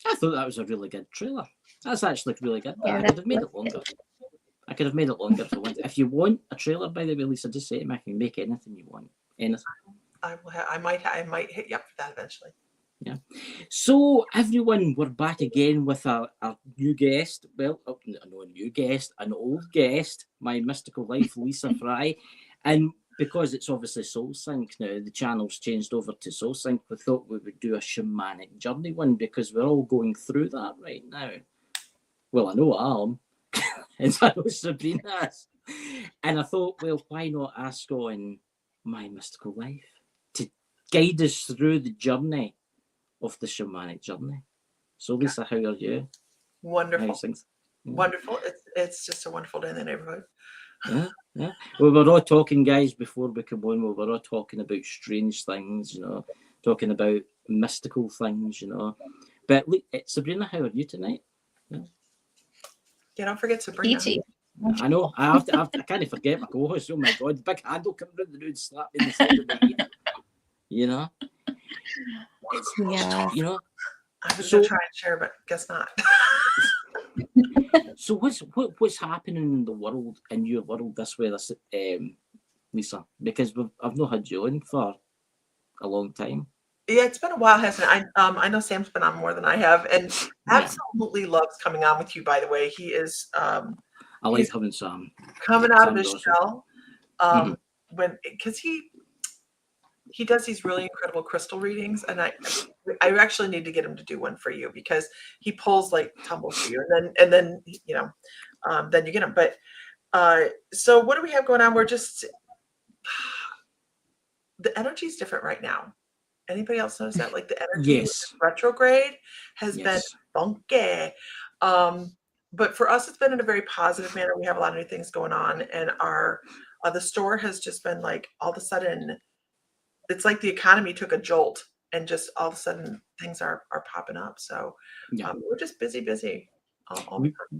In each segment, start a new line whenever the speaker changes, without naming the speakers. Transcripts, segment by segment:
I thought that was a really good trailer. That's actually really good.
Yeah,
I could have made it longer. I could have made it longer if I wanted. If you want a trailer, by the way, Lisa, just say to me. I can make anything you want. Anything.
I might hit you up for that eventually.
Yeah. So everyone, we're back again with a new guest. Well, no, a new guest, an old guest, my mystical life, Lisa Fry. And because it's obviously Soul Sync now, the channel's changed over to Soul Sync, we thought we would do a shamanic journey one because we're all going through that right now. Well, I know I am. And I know Sabrina is. And I thought, well, why not ask on my mystical life to guide us through the journey of the shamanic journey. So Lisa, how are you?
Wonderful. Wonderful. It's just a wonderful day in the neighborhood.
Yeah. We were all talking, guys, before we came on. We were all talking about strange things, talking about mystical things, But Sabrina, how are you tonight?
Yeah, don't forget Sabrina.
Peachy.
I know. I can't forget my co-host. Oh my God, the big handle coming around the road, slap me in the side of the head.
Yeah.
I was gonna try and share, but guess not.
So what's happening in the world, in your world, this way, Lisa? Because I've not had you on for a long time.
Yeah, it's been a while, hasn't it? I know Sam's been on more than I have, and absolutely loves coming on with you. By the way, he is.
I like having Sam
coming out of his shell, because he does these really incredible crystal readings, and I actually need to get him to do one for you because he pulls like tumbles for you, and then then you get him. But so what do we have going on? We're just the energy is different right now. Anybody else notice that? Like the energy retrograde has been funky. But for us, it's been in a very positive manner. We have a lot of new things going on, and our the store has just been like all of a sudden, it's like the economy took a jolt, and just all of a sudden things are popping up. So we're just busy.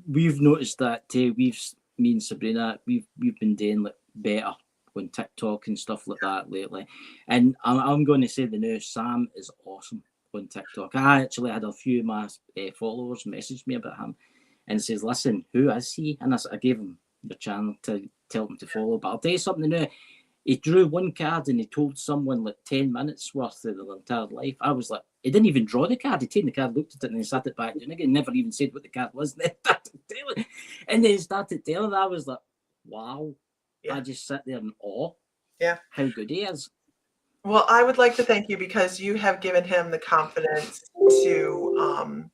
We've noticed that too. Me and Sabrina, we've been doing like better on TikTok and stuff like that lately. And I'm going to say the new Sam is awesome on TikTok. I actually had a few of my followers message me about him and says, listen, who is he? And I gave him the channel to tell him to follow. But I'll tell you something now. He drew one card and he told someone like 10 minutes worth of their entire life. I was like, he didn't even draw the card. He taken the card, looked at it, and he sat it back. And again, never even said what the card was. And then he started telling. I was like, wow. I just sit there in awe.
Yeah.
How good he is.
Well, I would like to thank you because you have given him the confidence to,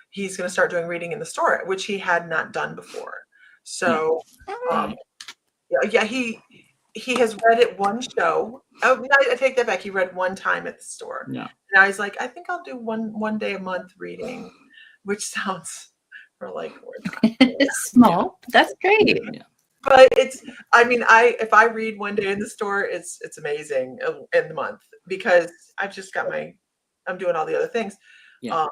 he's going to start doing reading in the store, which he had not done before. So, he has read it one show. Oh, no, I take that back. He read one time at the store.
Yeah.
Now he's like, I think I'll do one day a month reading, which sounds for like
small. That's great.
Yeah.
But if I read one day in the store, it's amazing in the month because I've just got I'm doing all the other things.
Yeah.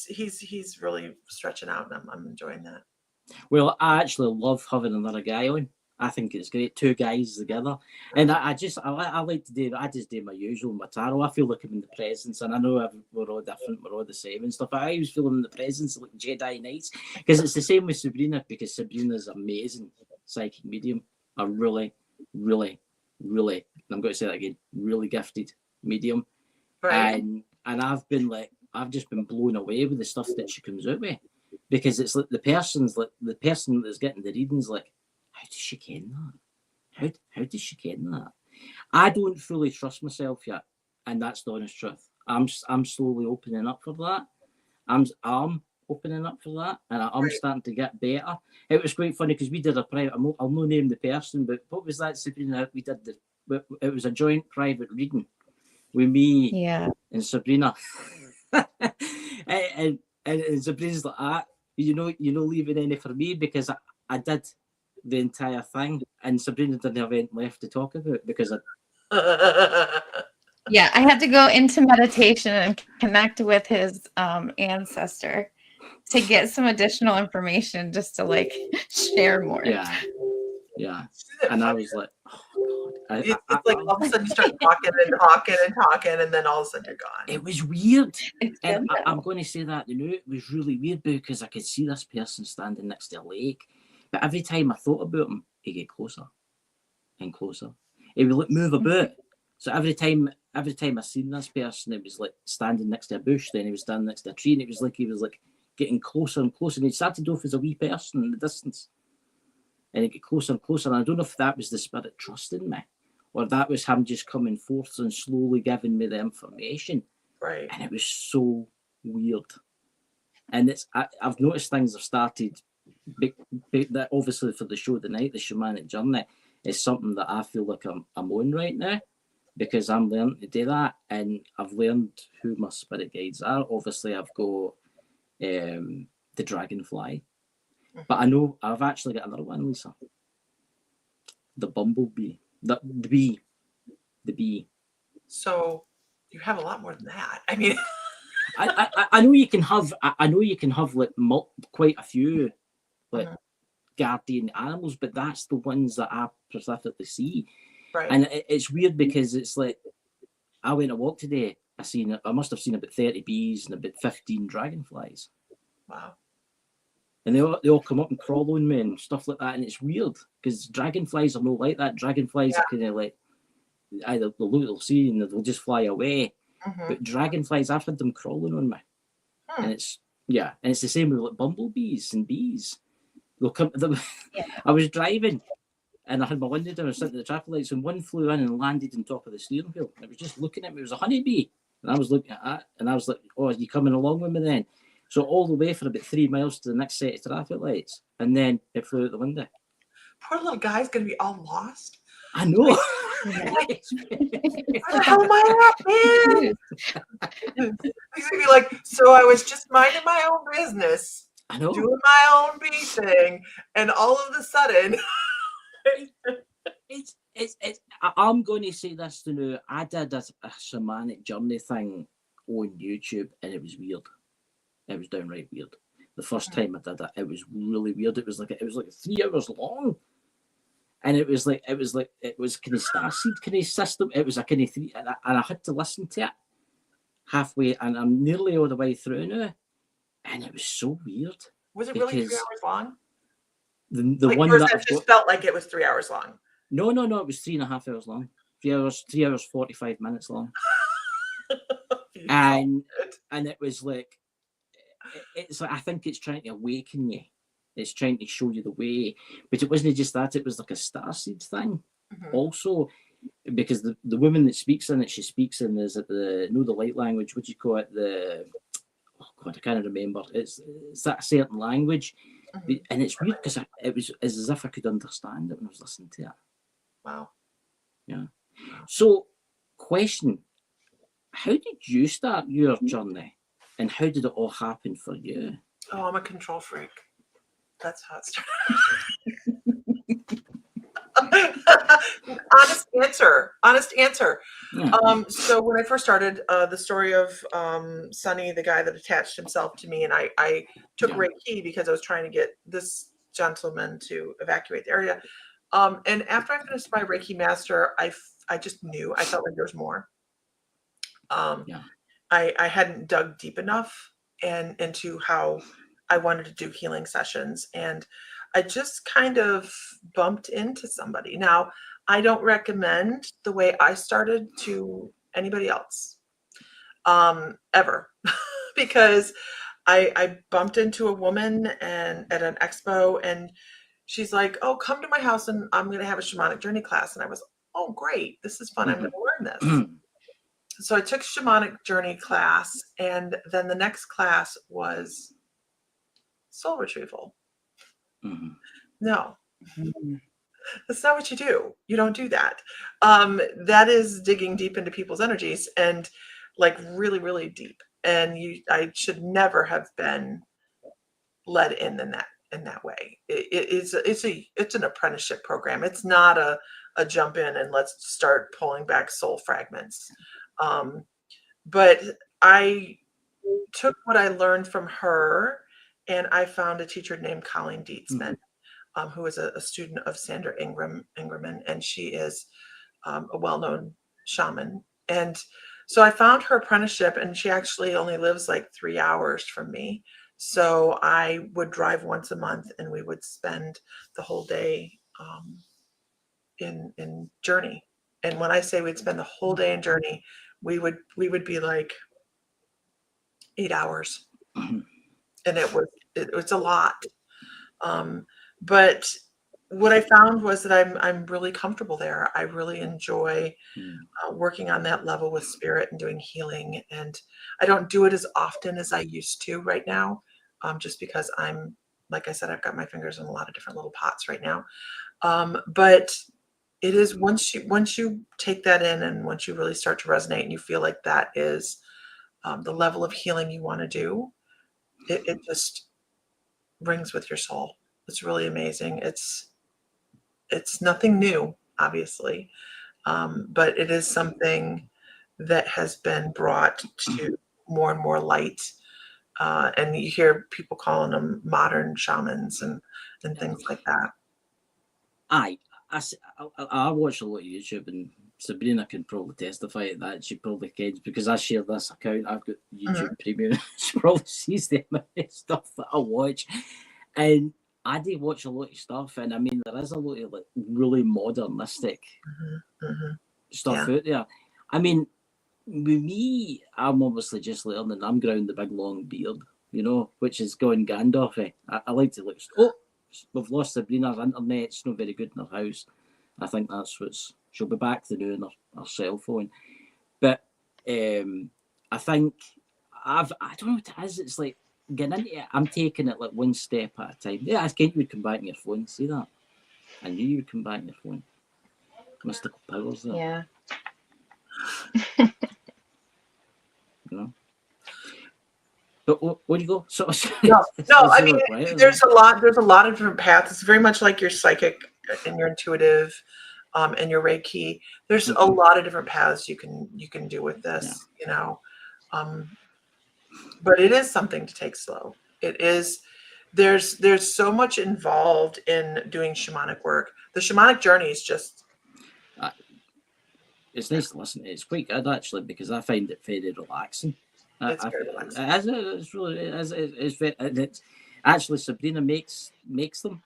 He's really stretching out, and I'm enjoying that.
Well, I actually love having another guy on. I think it's great, two guys together, and I like to do. I just do my usual, my tarot. I feel like I'm in the presence, and I know we're all different, we're all the same and stuff. I always feel I'm in the presence like Jedi Knights because it's the same with Sabrina because Sabrina's amazing psychic medium, a really, really, really. I'm going to say that again, really gifted medium,
right.
and I've just been blown away with the stuff that she comes out with because it's like the person that's getting the readings like. How does she ken that? How does she ken that? I don't fully trust myself yet, and that's the honest truth. I'm slowly opening up for that. I'm opening up for that, and I'm starting to get better. It was quite funny because we did a private. I'll not name the person, but what was that, Sabrina? We did it was a joint private reading with me and Sabrina, and Sabrina's like, you're not leaving any for me because I did the entire thing, and Sabrina didn't have anything left to talk about because
I had to go into meditation and connect with his ancestor to get some additional information just to like share more.
Yeah. And I was like, oh God.
It's like all of a sudden you start talking and talking and talking, and then all of a sudden you're gone.
It was weird.
It's
And
good,
I'm going to say that, it was really weird because I could see this person standing next to a lake. But every time I thought about him, he'd get closer and closer. He would like move about. So every time I seen this person, it was like standing next to a bush, then he was standing next to a tree, and it was like he was like getting closer and closer. And he started off as a wee person in the distance. And he'd get closer and closer. And I don't know if that was the spirit trusting me, or that was him just coming forth and slowly giving me the information.
Right.
And it was so weird. And I've noticed things have started, that obviously for the show tonight, the Shamanic Journey, is something that I feel like I'm on right now, because I'm learning to do that, and I've learned who my spirit guides are. Obviously, I've got the dragonfly, but I know I've actually got another one, Lisa. The bumblebee, the bee.
So you have a lot more than that. I mean,
I know you can have. I know you can have like quite a few like guardian animals, but that's the ones that I specifically see.
Right.
And it's weird because it's like I went a walk today. I must have seen about 30 bees and about 15 dragonflies.
Wow. And
they all come up and crawl on me and stuff like that, and it's weird because dragonflies are not like that. Dragonflies are kind of like either they'll see and they'll just fly away. But dragonflies, I've had them crawling on me, and it's the same with like bumblebees and bees. They'll come. I was driving, and I had my window down. I was sitting at the traffic lights, and one flew in and landed on top of the steering wheel. It was just looking at me. It was a honeybee, and I was looking at that, and I was like, "Oh, are you coming along with me then?" So all the way for about 3 miles to the next set of traffic lights, and then it flew out the window.
Poor little guy's gonna be all lost.
I know.
Where the hell am I at, man? He's gonna be like, so I was just minding my own business,
I know,
doing my own bee thing, and all of a sudden,
I'm going to say this to you. I did a shamanic journey thing on YouTube, and it was weird. It was downright weird. The first time I did it was really weird. It was like 3 hours long. And it was kind of starseed kind of system. It was a kind of three, and I had to listen to it halfway, and I'm nearly all the way through now. And it was so weird.
Was it really 3 hours long?
The
like
one
that just felt like it was 3 hours long.
No, it was 3.5 hours long. 3 hours 45 minutes long. and it was like, it's like, I think it's trying to awaken you. It's trying to show you the way, but it wasn't just that. It was like a starseed thing, also, because the woman that speaks in it, she speaks in the light language. What do you call it? Oh God, I can't remember. It's that certain language, and it's weird because it was as if I could understand it when I was listening to it.
Wow.
Yeah. So, question: how did you start your journey, and how did it all happen for you?
Oh, I'm a control freak. That's how it started. Honest answer. Yeah. So when I first started, the story of Sonny, the guy that attached himself to me, and I took Reiki because I was trying to get this gentleman to evacuate the area. And after I finished my Reiki master, I just knew. I felt like there was more. I hadn't dug deep enough into how I wanted to do healing sessions, and I just kind of bumped into somebody. Now, I don't recommend the way I started to anybody else, ever, because I bumped into a woman and at an expo, and she's like, "Oh, come to my house, and I'm going to have a shamanic journey class." And I was, "Oh, great! This is fun. I'm going to learn this." So I took shamanic journey class, and then the next class was soul retrieval. No, that's not what you do. You don't do that. That is digging deep into people's energies, and like really, really deep. And I should never have been led in that way. It's an apprenticeship program. It's not a jump in and let's start pulling back soul fragments. But I took what I learned from her, and I found a teacher named Colleen Dietzman, who is a student of Sandra Ingerman, and she is a well-known shaman. And so I found her apprenticeship, and she actually only lives like 3 hours from me. So I would drive once a month, and we would spend the whole day in Journey. And when I say we'd spend the whole day in Journey, we would be like 8 hours, and it was a lot. But what I found was that I'm really comfortable there. I really enjoy working on that level with spirit and doing healing. And I don't do it as often as I used to right now, just because like I said, I've got my fingers in a lot of different little pots right now. But it is once you take that in, and once you really start to resonate and you feel like that is the level of healing you want to do, it just rings with your soul. It's really amazing. It's nothing new, obviously, but it is something that has been brought to more and more light. And you hear people calling them modern shamans and things like that.
I watch a lot of YouTube, and Sabrina can probably testify to that. She probably can, because I share this account. I've got YouTube Premium. She probably sees the amount of stuff that I watch. And I do watch a lot of stuff, and I mean, there is a lot of like really modernistic stuff out there. I mean, with me, I'm obviously just learning. I'm growing the big long beard, which is going Gandalf. I like to look. Oh, we've lost Sabrina's internet. It's not very good in her house. I think that's she'll be back to doing her cell phone. But I think I don't know what it is. It's like getting into it. I'm taking it like one step at a time. Yeah, I think you'd come back on your phone. See that? I knew you'd come back on your phone. Mystical powers there.
Yeah.
But where do you go?
No. I mean, there's a lot of different paths. It's very much like your psychic and your intuitive, and your Reiki. There's a lot of different paths you can do with this, but it is something to take slow. It is. There's so much involved in doing shamanic work. The shamanic journey is just.
It's nice to listen to. It's quite good actually, because I find it very relaxing.
It's very relaxing.
It's really it's actually Sabrina makes them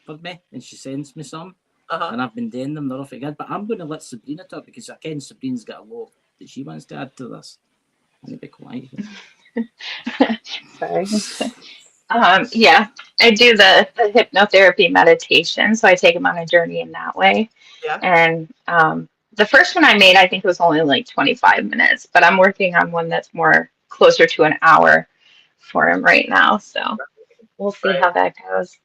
for me, and she sends me some, and I've been doing them. They're off again, but I'm going to let Sabrina talk, because again, Sabrina's got a lot that she wants to add to this. I'm going to be quiet.
Sorry. Yeah, I do the hypnotherapy meditation, so I take them on a journey in that way.
Yeah.
And the first one I made, I think, was only like 25 minutes, but I'm working on one that's more closer to an hour for him right now. So we'll see how that goes.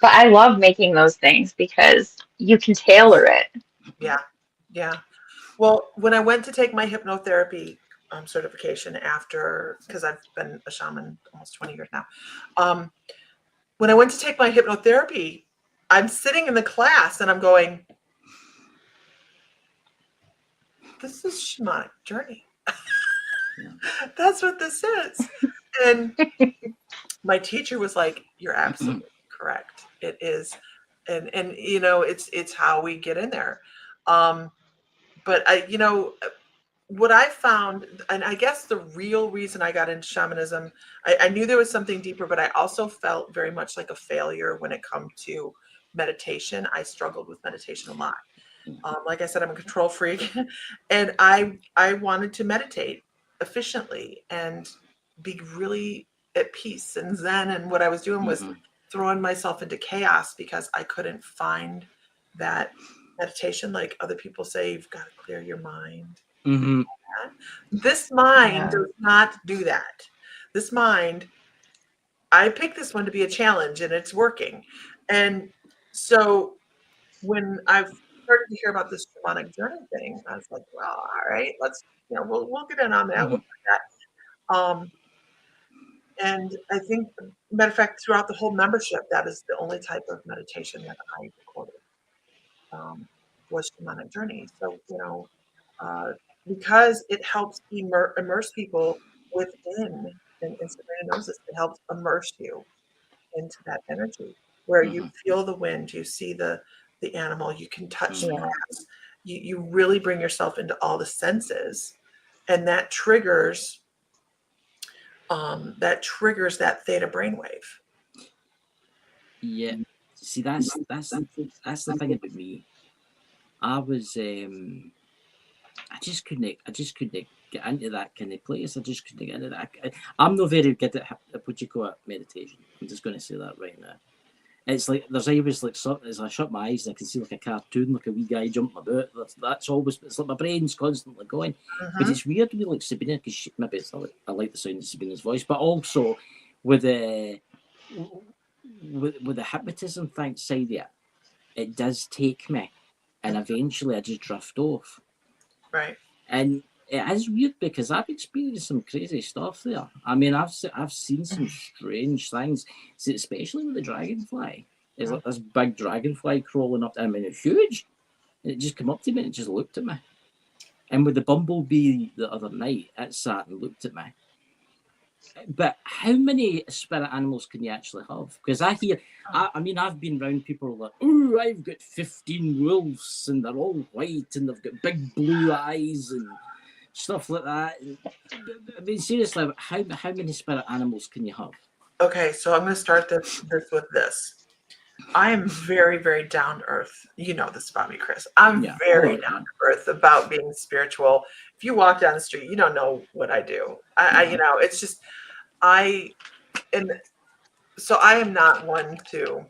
But I love making those things because you can tailor it.
Yeah. Well, when I went to take my hypnotherapy certification because I've been a shaman almost 20 years now. When I went to take my hypnotherapy, I'm sitting in the class and I'm going, this is shamanic journey. That's what this is. And my teacher was like, you're absolutely correct. It is. And it's how we get in there. But what I found, and I guess the real reason I got into shamanism, I knew there was something deeper, but I also felt very much like a failure when it comes to meditation. I struggled with meditation a lot. Like I said, I'm a control freak, and I wanted to meditate efficiently and be really at peace and zen. And what I was doing was throwing myself into chaos because I couldn't find that meditation. Like other people say, you've got to clear your mind. This mind does not do that. This mind, I picked this one to be a challenge, and it's working. And so when I've started to hear about this shamanic journey thing, I was like, well, all right, let's, we'll get in on that. We'll do that. And I think, matter of fact, throughout the whole membership, that is the only type of meditation that I recorded, was shamanic journey. So, because it helps immerse people within, and Sabrina knows this, it helps immerse you into that energy where you feel the wind, you see the animal, you can touch the grass, you really bring yourself into all the senses, and that triggers that theta brainwave.
Yeah. See, that's the thing about me. I was I just couldn't get into that kind of place. I just couldn't get into that. I'm not very good at what you call it, meditation. I'm just going to say that right now. It's like there's always like as I shut my eyes and I can see like a cartoon, like a wee guy jumping about. That's always, it's like my brain's constantly going. But it's weird with like Sabina, because maybe I like the sound of Sabina's voice, but also with the hypnotism thing side of it does take me, and eventually I just drift off.
Right.
And it is weird because I've experienced some crazy stuff there. I mean, I've seen some strange things, especially with the dragonfly. There's like this big dragonfly crawling up. I mean, it's huge. And it just came up to me and it just looked at me. And with the bumblebee the other night, it sat and looked at me. But how many spirit animals can you actually have? Because I hear, I mean, I've been around people like, oh, I've got 15 wolves and they're all white and they've got big blue eyes and stuff like that. I mean, seriously, how many spirit animals can you have?
Okay, so I'm going to start this with this. I am very, very down to earth. You know this about me, Chris. I'm very down to earth about being spiritual. If you walk down the street, you don't know what I do. I you know, it's just and so I am not one to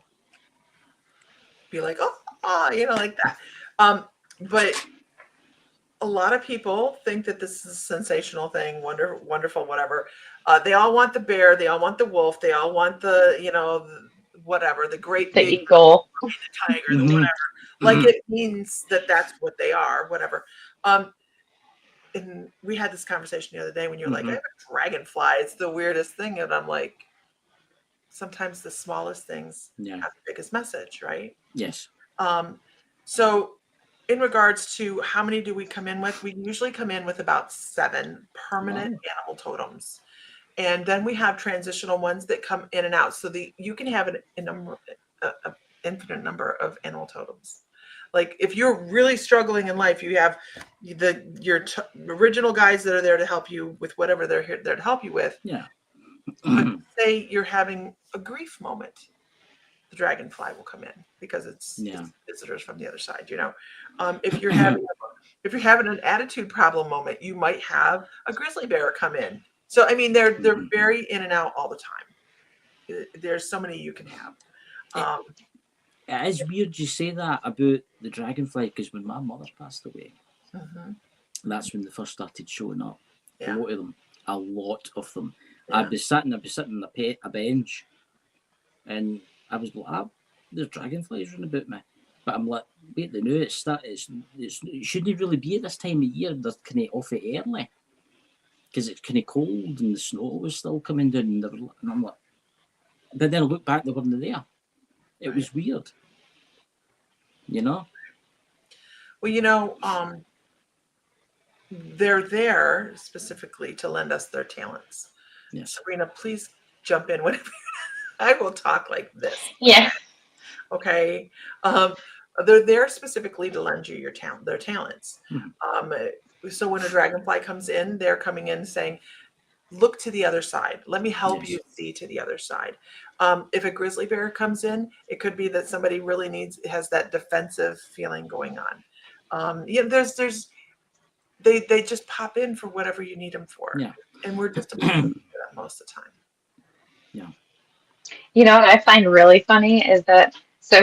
be like, you know, like that. But a lot of people think that this is a sensational thing, wonderful, whatever. They all want the bear, they all want the wolf, they all want the, you know, whatever, the great
the
big
eagle,
the tiger, the whatever. Like it means that that's what they are, whatever. And we had this conversation the other day when you were like, I have a dragonfly. It's the weirdest thing. And I'm like, sometimes the smallest things have the biggest message, right?
Yes.
So in regards to how many do we come in with, we usually come in with about 7 permanent animal totems. And then we have transitional ones that come in and out. So you can have an infinite number of animal totems. Like if you're really struggling in life, you have your original guys that are there to help you with whatever they're there to help you with.
Yeah.
But say you're having a grief moment, the dragonfly will come in because it's visitors from the other side. You know, if you're having an attitude problem moment, you might have a grizzly bear come in. So I mean, they're very in and out all the time. There's so many you can have.
It is weird you say that about the dragonfly, because when my mother passed away, that's when they first started showing up. A lot of them. I'd be sitting on a bench, and I was like, there's dragonflies running about me. But I'm like, wait, they know it shouldn't really be at this time of year. They're kind of off it early, because it's kind of cold and the snow was still coming down. And I'm like, but then I look back, they weren't there. It was weird, you know.
Well, you know, they're there specifically to lend us their talents. Yes. Sabrina, please jump in whenever. I will talk like this.
Yeah.
Okay. They're there specifically to lend you their talents. So when a dragonfly comes in, they're coming in saying, look to the other side. Let me help you see to the other side. If a grizzly bear comes in, it could be that somebody really has that defensive feeling going on. They just pop in for whatever you need them for. Yeah. And we're just most of the time.
Yeah.
You know what I find really funny is that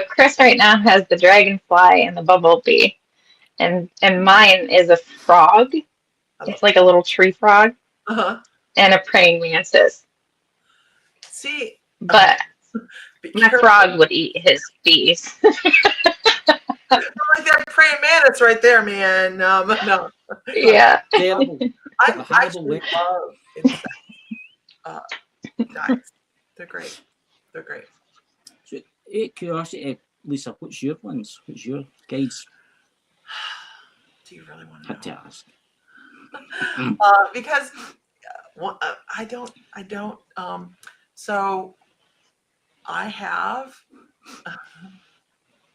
Chris right now has the dragonfly and the bumblebee, and mine is a frog. It's like a little tree frog. And a praying mantis.
See,
but my frog would eat his bees.
Like that praying mantis right there, man. No.
Yeah.
I actually love insects. Guys, they're great. They're great.
So, curiosity, Lisa, what's your ones? What's your guides?
Do you really want to know?
To ask.
Because I don't. So I have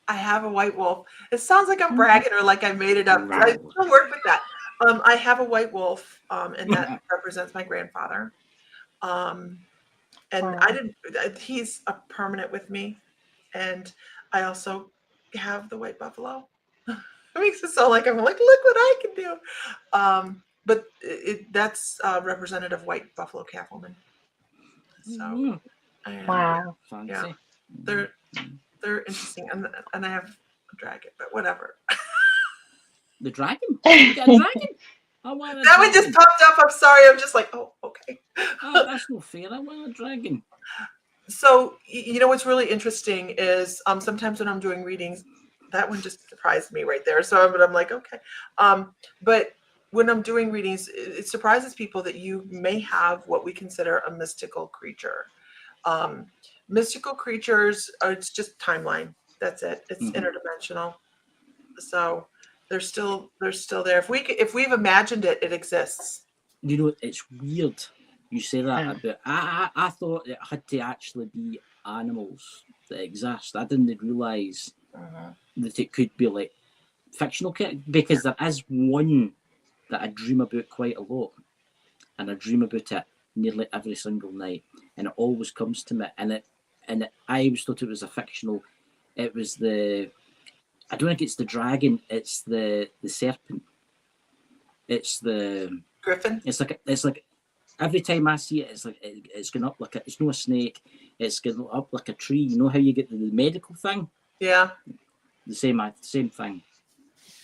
I have a white wolf. It sounds like I'm bragging or like I made it up. I still work with that. I have a white wolf, and that represents my grandfather. And he's a permanent with me. And I also have the white buffalo. It makes it sound like I'm like, look what I can do. But that's representative white buffalo calf woman. So,
wow.
Yeah, they're interesting, and I have a dragon, but whatever.
The dragon? You got a dragon? I want a
that
dragon.
one just popped up. I'm sorry. I'm just like, oh, okay.
That's no fair. I want a dragon.
So, what's really interesting is sometimes when I'm doing readings, that one just surprised me right there. So I'm like, okay. But when I'm doing readings, it surprises people that you may have what we consider a mystical creature. Mystical creatures, it's just timeline. That's it. It's interdimensional. So they're still there. If we've imagined it, it exists.
It's weird. You say that about. I thought it had to actually be animals that exist. I didn't realize that it could be like fictional, because there is one that I dream about quite a lot, and I dream about it nearly every single night, and it always comes to me, and I always thought it was a fictional. It was I don't think it's the dragon. It's the serpent. It's the
Griffin.
It's like every time I see it, it's like it's going up like it's not a snake. It's going up like a tree. You know how you get the medical thing?
Yeah.
The same thing.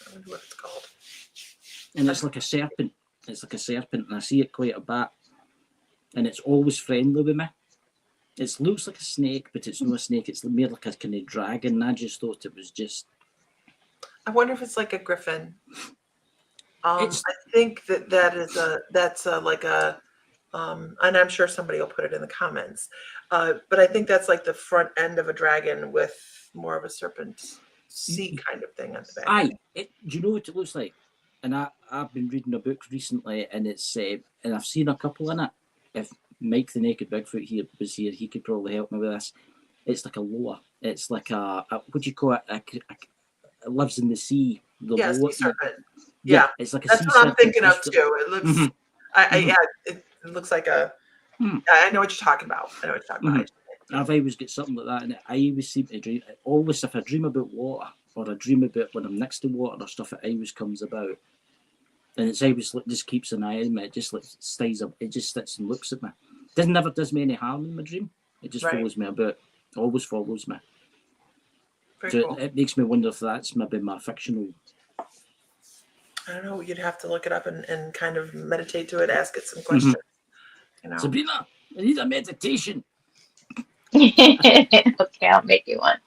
I wonder what it's called.
And it's like a serpent. It's like a serpent, and I see it quite a bit. And it's always friendly with me. It looks like a snake, but it's not a snake. It's more like a kind of dragon. I just thought it was just.
I wonder if it's like a griffin. I think that's like a, and I'm sure somebody will put it in the comments. But I think that's like the front end of a dragon with more of a serpent sea kind of thing at the back.
Do you know what it looks like? And I've been reading a book recently, and it's and I've seen a couple in it. If Mike the Naked Bigfoot was here, he could probably help me with this. It's like a loa. It's like a what do you call it? It lives in the sea. The
sea serpent.
Yeah, it's like a
that's
sea
what
serpent.
I'm thinking of too. It looks. It looks like a. I know what you're talking about.
I've always got something like that, and I always seem to dream. Always, if I dream about water, or I dream about when I'm next to water or stuff, it always comes about. And it's always just keeps an eye on me. It just stays up. It just sits and looks at me. Never does me any harm in my dream. It just follows me about. Always follows me.
Very cool.
It makes me wonder if that's maybe my fictional.
I don't know. You'd have to look it up and kind of meditate to it, ask it some questions.
Sabrina, I need a meditation.
Okay, I'll make you one.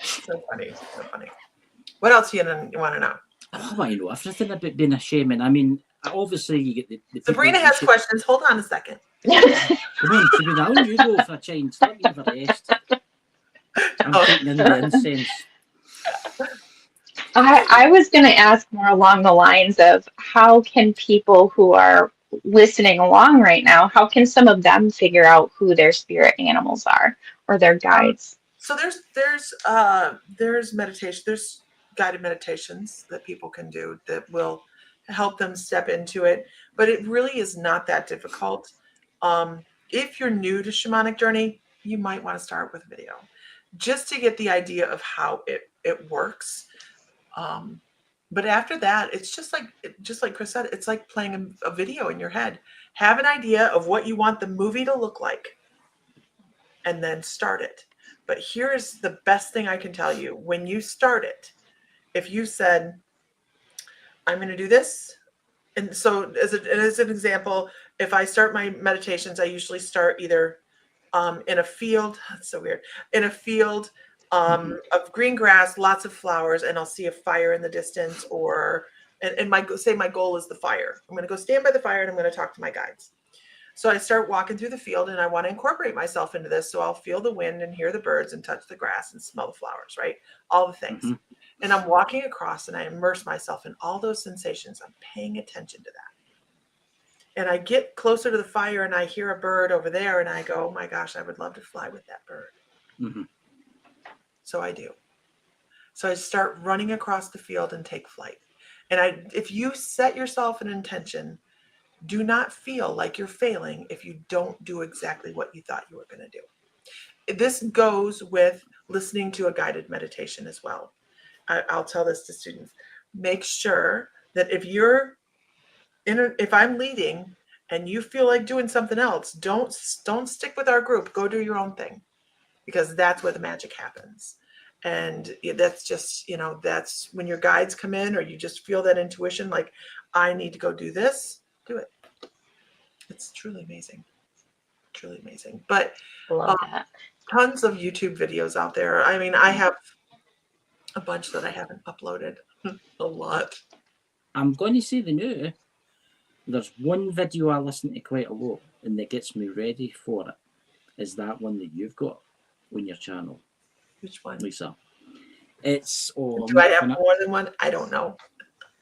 So funny. What else do you want to know?
Oh, I know everything about being a shaman. I mean, obviously you get the
Sabrina has questions. Hold on a second.
Come on, Sabrina, I'll you go for a change. Let me have a rest. I'm taking in the incense.
I was going to ask more along the lines of how can people who are listening along right now, how can some of them figure out who their spirit animals are or their guides?
So there's meditation. There's guided meditations that people can do that will help them step into it. But it really is not that difficult. If you're new to Shamanic Journey, you might want to start with video just to get the idea of how it works. But after that, it's just like Chris said, it's like playing a video in your head. Have an idea of what you want the movie to look like, and then start it. But here's the best thing I can tell you. When you start it, if you said, I'm going to do this. And so as an example, if I start my meditations, I usually start either in a field. That's so weird. In a field of green grass, lots of flowers, and I'll see a fire in the distance, and my goal is the fire. I'm going to go stand by the fire and I'm going to talk to my guides. So I start walking through the field and I want to incorporate myself into this. So I'll feel the wind and hear the birds and touch the grass and smell the flowers, right? All the things. And I'm walking across and I immerse myself in all those sensations. I'm paying attention to that. And I get closer to the fire and I hear a bird over there and I go, oh my gosh, I would love to fly with that bird. So I do. So I start running across the field and take flight. And if you set yourself an intention, do not feel like you're failing if you don't do exactly what you thought you were going to do. This goes with listening to a guided meditation as well. I'll tell this to students. Make sure that if I'm leading and you feel like doing something else, don't stick with our group. Go do your own thing, because that's where the magic happens. And that's just, that's when your guides come in, or you just feel that intuition, like, I need to go do this, do it. It's truly amazing. Truly amazing. But
Love that.
tons of YouTube videos out there. I mean, I have a bunch that I haven't uploaded. A lot.
I'm going to say the new. There's one video I listen to quite a lot, and that gets me ready for it. Is that one that you've got on your channel?
Which one?
Lisa. It's
Do I have more than one? I don't know.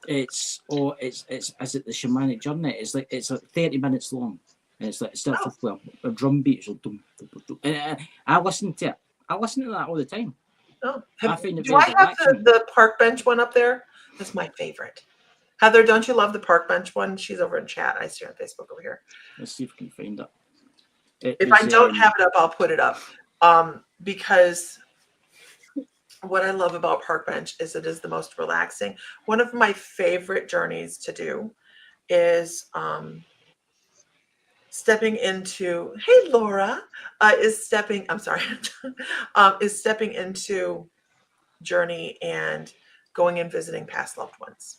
Is it the Shamanic Journey? It's like 30 minutes long, and it's like a drum beat. So I listen to it. I listen to that all the time.
Oh,
I find it
do
very
I have
relaxing.
the park bench one up there? That's my favorite. Heather, don't you love the park bench one? She's over in chat. I see her on Facebook over here.
Let's see if we can find it.
If I don't have it up, I'll put it up. Because what I love about park bench is it is the most relaxing. One of my favorite journeys to do is stepping into, hey Laura, is stepping into journey and going and visiting past loved ones.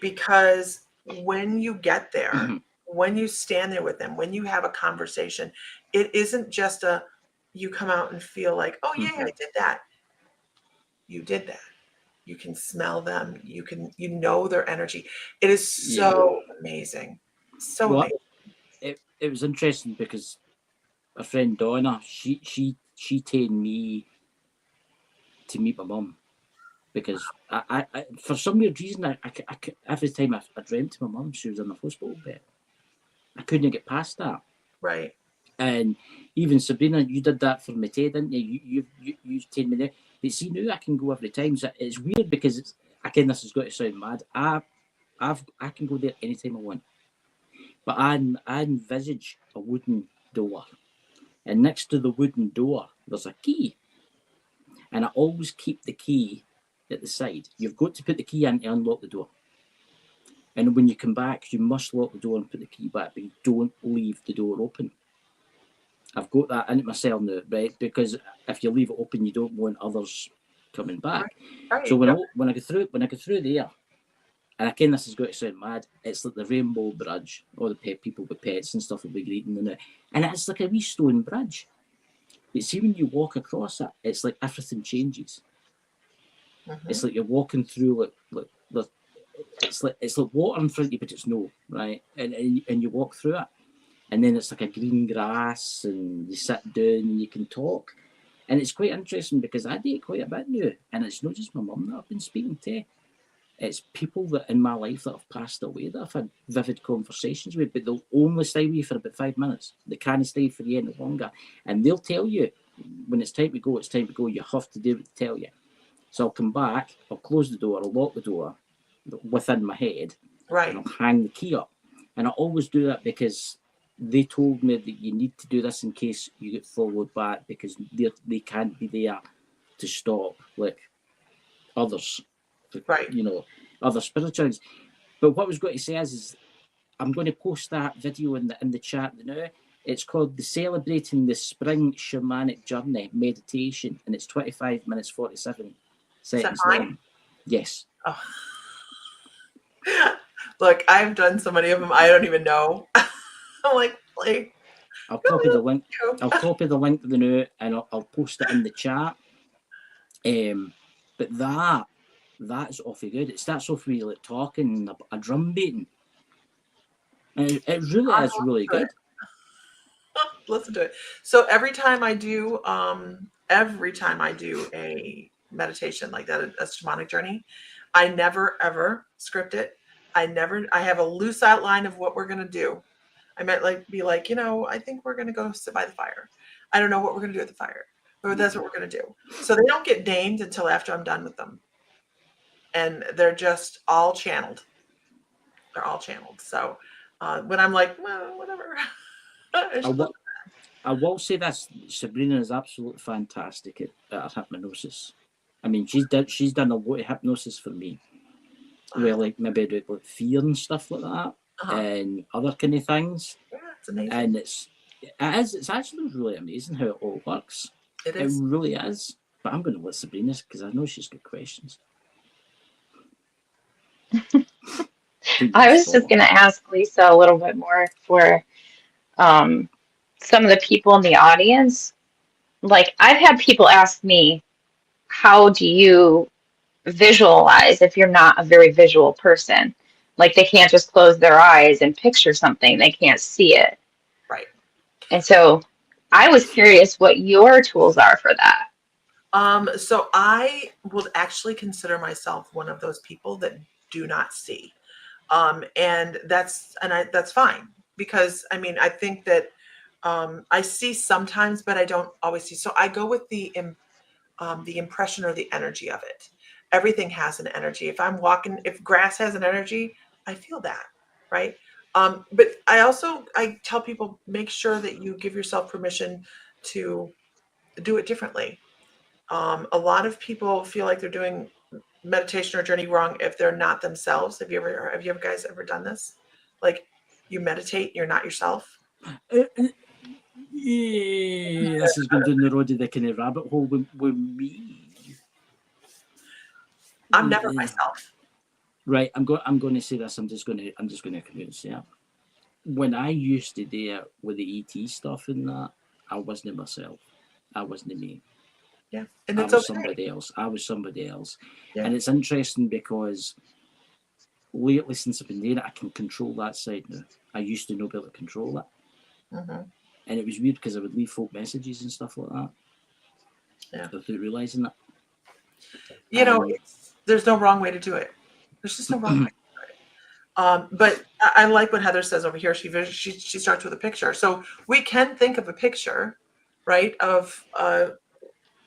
Because when you get there, when you stand there with them, when you have a conversation, it isn't just you come out and feel like, oh yeah, I did that. You did that. You can smell them. You know their energy. It is so amazing. So amazing.
It was interesting because a friend Donna, she told me to meet my mum, because I for some weird reason I every time I dreamt my mum, she was in the hospital bed. I couldn't get past that.
Right.
And even Sabrina, you did that for me too, didn't you? You told me there. But see, now I can go every time. So it's weird because again, this is going to sound mad. I can go there anytime I want. But I envisage a wooden door, and next to the wooden door there's a key, and I always keep the key at the side. You've got to put the key in to unlock the door, and when you come back, you must lock the door and put the key back, but you don't leave the door open. I've got that into myself now, right? Because if you leave it open, you don't want others coming back. Right. So when I go through there, and again, this is going to sound mad, it's like the Rainbow Bridge. All the people with pets and stuff will be greeting them, and it's like a wee stone bridge. But see, when you walk across it, it's like everything changes. It's like you're walking through like it's like water in front of you, but it's no, right? And you walk through it. And then it's like a green grass, and you sit down and you can talk. And it's quite interesting because I do it quite a bit now. And it's not just my mum that I've been speaking to. It's people that in my life that have passed away that I've had vivid conversations with, but they'll only stay with you for about 5 minutes. They can't stay for you any longer. And they'll tell you, when it's time to go, it's time to go. You have to do what they tell you. So I'll come back, I'll close the door, I'll lock the door within my head.
Right.
And I'll hang the key up. And I always do that because they told me that you need to do this in case you get followed back, because they can't be there to stop like others,
right?
Other spiritualities. But what I was going to say is I'm going to post that video in the chat now. It's called the Celebrating the Spring Shamanic Journey Meditation, and it's 25 minutes 47 seconds long. Yes.
Oh. Look, I've done so many of them, I don't even know. I'm like,
I'll copy the link. I'll copy the link to the new, and I'll post it in the chat. But that's awfully good. It starts off with like talking, a drum beating. And it really is really good.
Listen to it. So every time I do a meditation like that, a shamanic journey, I never ever script it. I have a loose outline of what we're gonna do. I might be like, I think we're gonna go sit by the fire. I don't know what we're gonna do at the fire, But that's what we're going to do. So they don't get named until after I'm done with them. And they're just all channeled. They're all channeled. So when I'm like, well, whatever.
I will say this: Sabrina is absolutely fantastic at hypnosis. I mean, she's done a lot of hypnosis for me, where like maybe like fear and stuff like that, and other kind of things.
Yeah, it's amazing.
And it's actually really amazing how it all works.
It is.
It really is. But I'm going to let Sabrina's because I know she's got questions.
I was just going to ask Lisa a little bit more for some of the people in the audience. Like, I've had people ask me, how do you visualize if you're not a very visual person? Like, they can't just close their eyes and picture something. They can't see it.
Right.
And so I was curious what your tools are for that.
So I would actually consider myself one of those people that do not see. And that's fine, because I mean, I think that I see sometimes, but I don't always see. So I go with the impression or the energy of it. Everything has an energy. If I'm walking, if grass has an energy, I feel that, right? But I tell people, make sure that you give yourself permission to do it differently. A lot of people feel like they're doing meditation or journey wrong if they're not themselves. Have you guys ever done this? Like, you meditate, you're not yourself.
Yeah, this is going down the road of the kind of rabbit hole with me.
I'm never myself.
Right, I'm going to say this. I'm just going to come out and say it. When I used to do it with the ET stuff and that, I wasn't myself. I wasn't me.
Yeah, and
I was somebody else. Yeah. And it's interesting because lately, since I've been doing it, I can control that side now. I used to not be able to control it. And it was weird because I would leave folk messages and stuff like that.
Yeah.
Without realising that.
You know, there's no wrong way to do it. There's just no wrong way to do it. But I like what Heather says over here. She starts with a picture. So we can think of a picture, right, of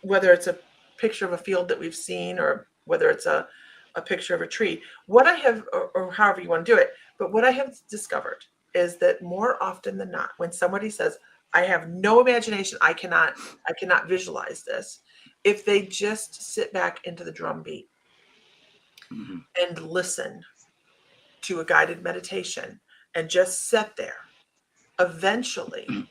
whether it's a picture of a field that we've seen or whether it's a picture of a tree. What I have, or however you want to do it, but what I have discovered is that more often than not, when somebody says, I have no imagination, I cannot visualize this, if they just sit back into the drum beat and listen to a guided meditation and just sit there, eventually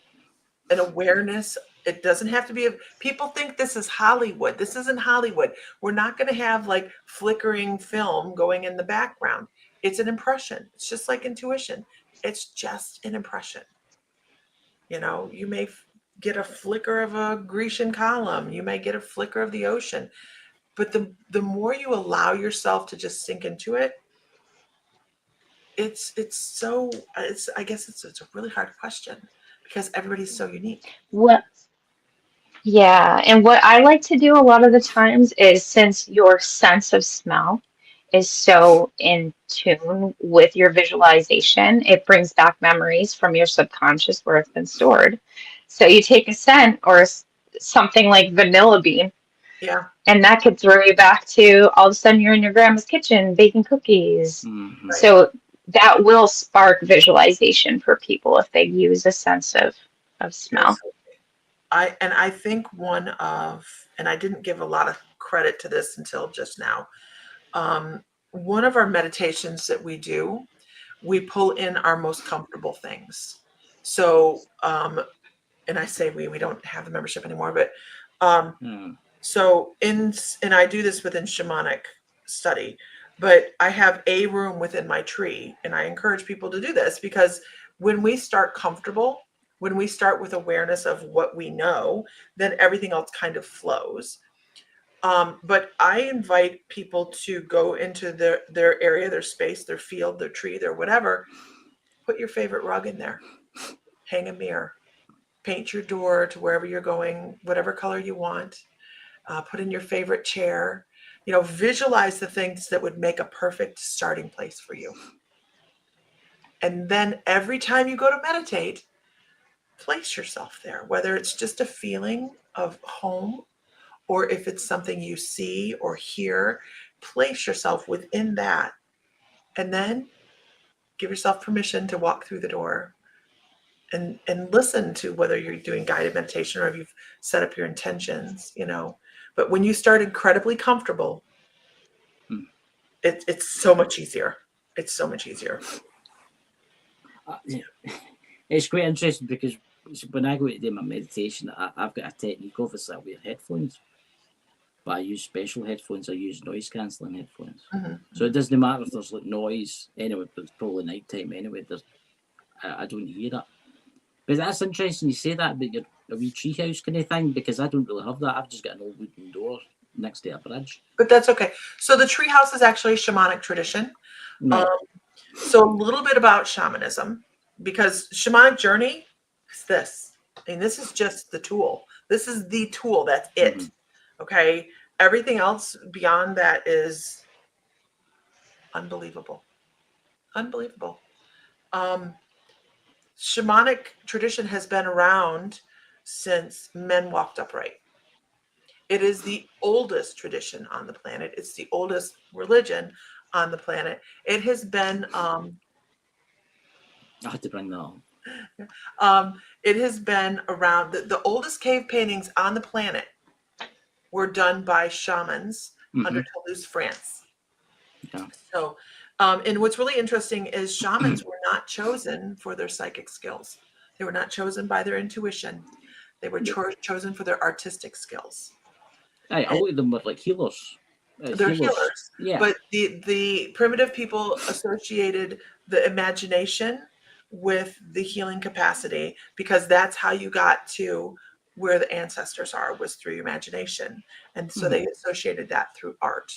an awareness. It doesn't have to be people think this is Hollywood. This isn't Hollywood. We're not going to have like flickering film going in the background. It's an impression. It's just like intuition. It's just an impression. You know, you may get a flicker of a Grecian column. You may get a flicker of the ocean. But the more you allow yourself to just sink into it, I guess it's a really hard question because everybody's so unique.
Yeah, and what I like to do a lot of the times is, since your sense of smell is so in tune with your visualization, it brings back memories from your subconscious where it's been stored. So you take a scent or something like vanilla bean, and that could throw you back to all of a sudden you're in your grandma's kitchen baking cookies. So that will spark visualization for people if they use a sense of smell.
I think and I didn't give a lot of credit to this until just now. One of our meditations that we do, we pull in our most comfortable things. So, and I say we don't have the membership anymore, but so and I do this within Shamanic study, but I have a room within my tree, and I encourage people to do this because when we start comfortable, when we start with awareness of what we know, then everything else kind of flows. But I invite people to go into their area, their space, their field, their tree, their whatever. Put your favorite rug in there. Hang a mirror. Paint your door to wherever you're going, whatever color you want. Put in your favorite chair. You know, visualize the things that would make a perfect starting place for you. And then every time you go to meditate, place yourself there, whether it's just a feeling of home, or if it's something you see or hear, place yourself within that. And then give yourself permission to walk through the door and listen to whether you're doing guided meditation or if you've set up your intentions, you know. But when you start incredibly comfortable, it's so much easier. It's so much easier.
It's quite interesting because when I go to do my meditation, I've got a technique. Obviously, I wear headphones, but I use special headphones. I use noise cancelling headphones. So it doesn't matter if there's like noise anyway, but it's probably nighttime anyway. I don't hear that. But that's interesting you say that about your a wee treehouse kind of thing, because I don't really have that. I've just got an old wooden door next to a bridge.
But that's okay. So the treehouse is actually a shamanic tradition.
Right.
So a little bit about shamanism, because shamanic journey is this. And this is just the tool. This is the tool. That's it. Okay. Everything else beyond that is unbelievable. Unbelievable. Shamanic tradition has been around since men walked upright. It is the oldest tradition on the planet. It's the oldest religion on the planet. It has been
I had to bring that up.
It has been around. The oldest cave paintings on the planet were done by shamans under Toulouse, France.
Yeah.
So, and what's really interesting is shamans were not chosen for their psychic skills. They were not chosen by their intuition. They were chosen for their artistic skills.
Hey, a lot of them were like healers.
They're healers.
Yeah.
But the primitive people associated the imagination with the healing capacity, because that's how you got to where the ancestors are, was through your imagination. And so they associated that through art,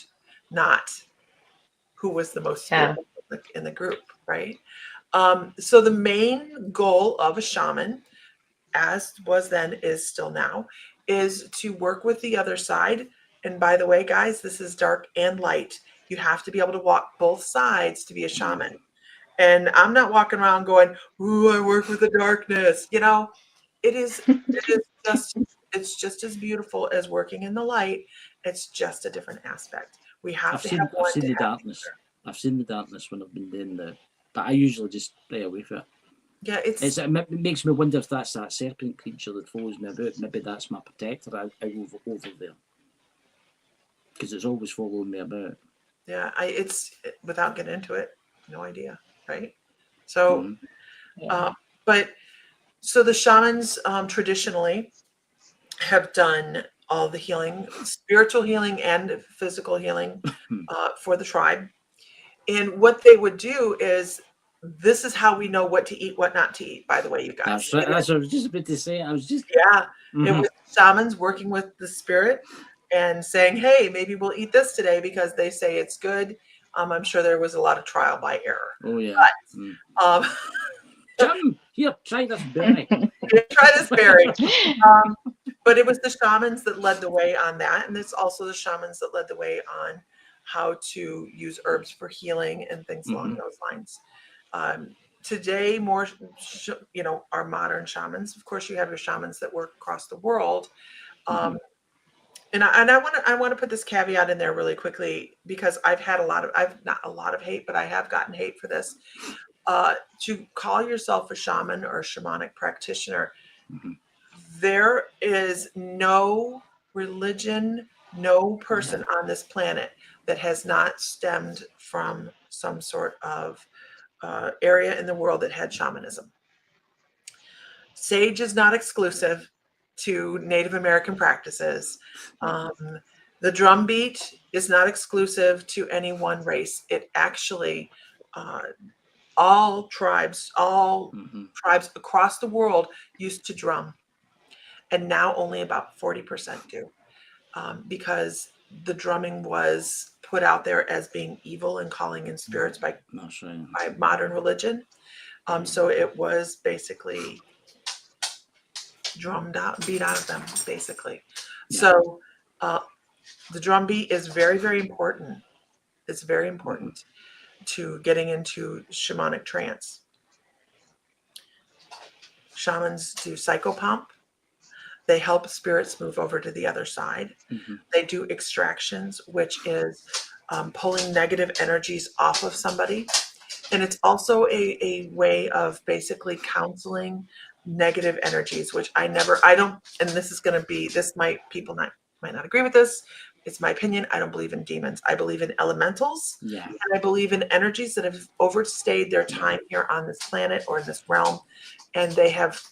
not who was the most skillful in the group, right? So the main goal of a shaman, as was then, is still now, is to work with the other side. And by the way, guys, this is dark and light. You have to be able to walk both sides to be a shaman. And I'm not walking around going, "Ooh, I work with the darkness." You know, it's just as beautiful as working in the light. It's just a different aspect. We have
I've
to
seen,
have one.
I've seen the darkness. I've seen the darkness when I've been doing but I usually just stay away from it.
Yeah,
it makes me wonder if that's that serpent creature that follows me about. Maybe that's my protector. I go over there because it's always following me about.
Yeah, it's without getting into it, no idea, right? So, but so the shamans traditionally have done all the healing, spiritual healing and physical healing for the tribe. And what they would do is, this is how we know what to eat, what not to eat, by the way, you guys.
That's what I was just about to say.
It was shamans working with the spirit and saying, hey, maybe we'll eat this today because they say it's good. I'm sure there was a lot of trial by error.
Oh, yeah.
But,
Jim, here, try this berry.
Try this berry. But it was the shamans that led the way on that. And it's also the shamans that led the way on how to use herbs for healing and things along those lines. Today, more, our modern shamans. Of course, you have your shamans that work across the world. And I want to put this caveat in there really quickly, because I've had not a lot of hate, but I have gotten hate for this. To call yourself a shaman or a shamanic practitioner, there is no religion, no person on this planet that has not stemmed from some sort of area in the world that had shamanism. Sage is not exclusive to Native American practices. The drum beat is not exclusive to any one race. It actually, all tribes across the world used to drum. And now only about 40% do, because the drumming was put out there as being evil and calling in spirits by modern religion. So it was basically beat out of them, basically. So the drum beat is very, very important. It's very important to getting into shamanic trance. Shamans do psychopomp. They help spirits move over to the other side.
Mm-hmm.
They do extractions, which is pulling negative energies off of somebody. And it's also a way of basically counseling negative energies, which I don't, and this is going to be, people might not agree with this. It's my opinion. I don't believe in demons. I believe in elementals.
Yeah.
And I believe in energies that have overstayed their time here on this planet or in this realm. And they have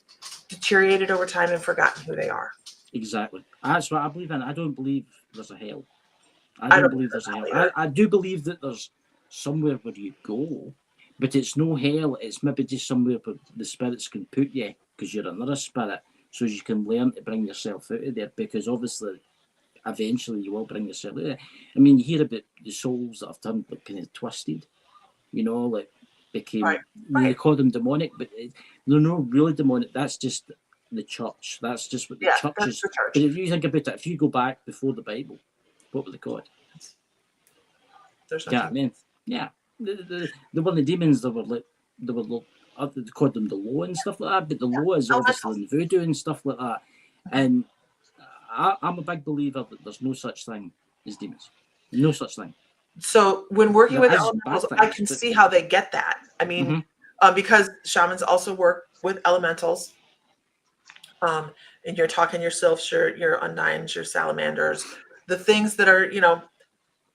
deteriorated over time and forgotten who they are.
Exactly. That's what I believe in. I don't believe there's a hell. I don't believe there's a hell. I do believe that there's somewhere where you go, but it's no hell. It's maybe just somewhere where the spirits can put you because you're another spirit, so you can learn to bring yourself out of there, because obviously eventually you will bring yourself out of there. I mean, you hear about the souls that have turned like kind of twisted, like became, they call them demonic, but they're not really demonic. That's just the church. That's just what the church is.
The church.
But if you think about it, if you go back before the Bible, what were they called?
There's no
I mean, yeah, the one of the demons that were like, they called them the law and stuff like that. But the law is obviously in voodoo and stuff like that. And I'm a big believer that there's no such thing as demons. No such thing.
So when working with elementals, I can see how they get that. I mean, because shamans also work with elementals. And you're talking your sylphs, your undines, your salamanders, the things that are,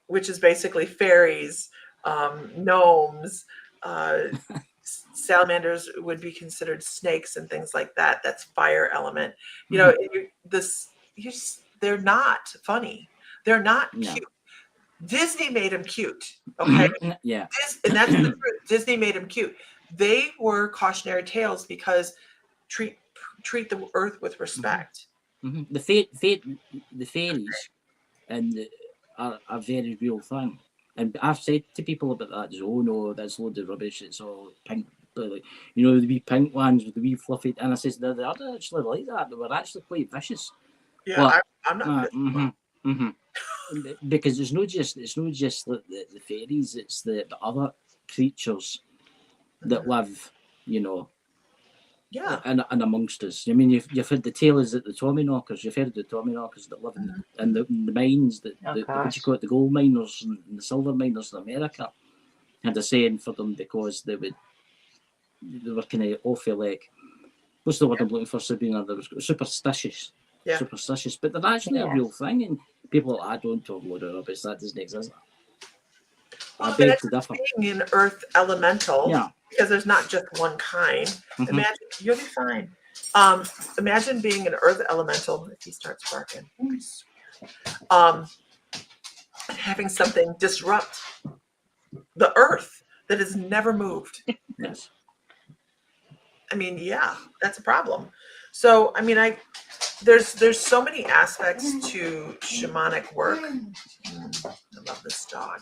which is basically fairies, gnomes, salamanders would be considered snakes and things like that. That's fire element. They're not funny. They're not cute. Disney made them cute. Okay.
Yeah.
And that's the truth. Disney made them cute. They were cautionary tales because treat the earth with respect.
Mm-hmm. The fairies and are a very real thing. And I've said to people about that, oh no, that's loads of rubbish. It's all pink, like, the wee pink ones with the wee fluffy. And I says, no, they aren't actually like that. They were actually quite vicious.
Yeah,
but,
I'm not.
Because it's not just like the fairies, it's the other creatures that live, and amongst us. I mean, you've heard the tale is that the Tommyknockers. You've heard of the Tommyknockers that live in the mines, what do you call it, the gold miners and the silver miners in America. Had a saying for them because they were kind of awful, like, what's the word I'm looking for, Sabrina? They were superstitious.
Yeah.
Superstitious, but they're actually a real thing, and people are like, I don't talk load of rubbish, that doesn't exist.
Well, but being an earth elemental, because there's not just one kind. Imagine, you'll be fine. Imagine being an earth elemental. If he starts barking, having something disrupt the earth that has never moved.
Yes.
I mean, that's a problem. So, I mean, there's so many aspects to shamanic work. I love this dog.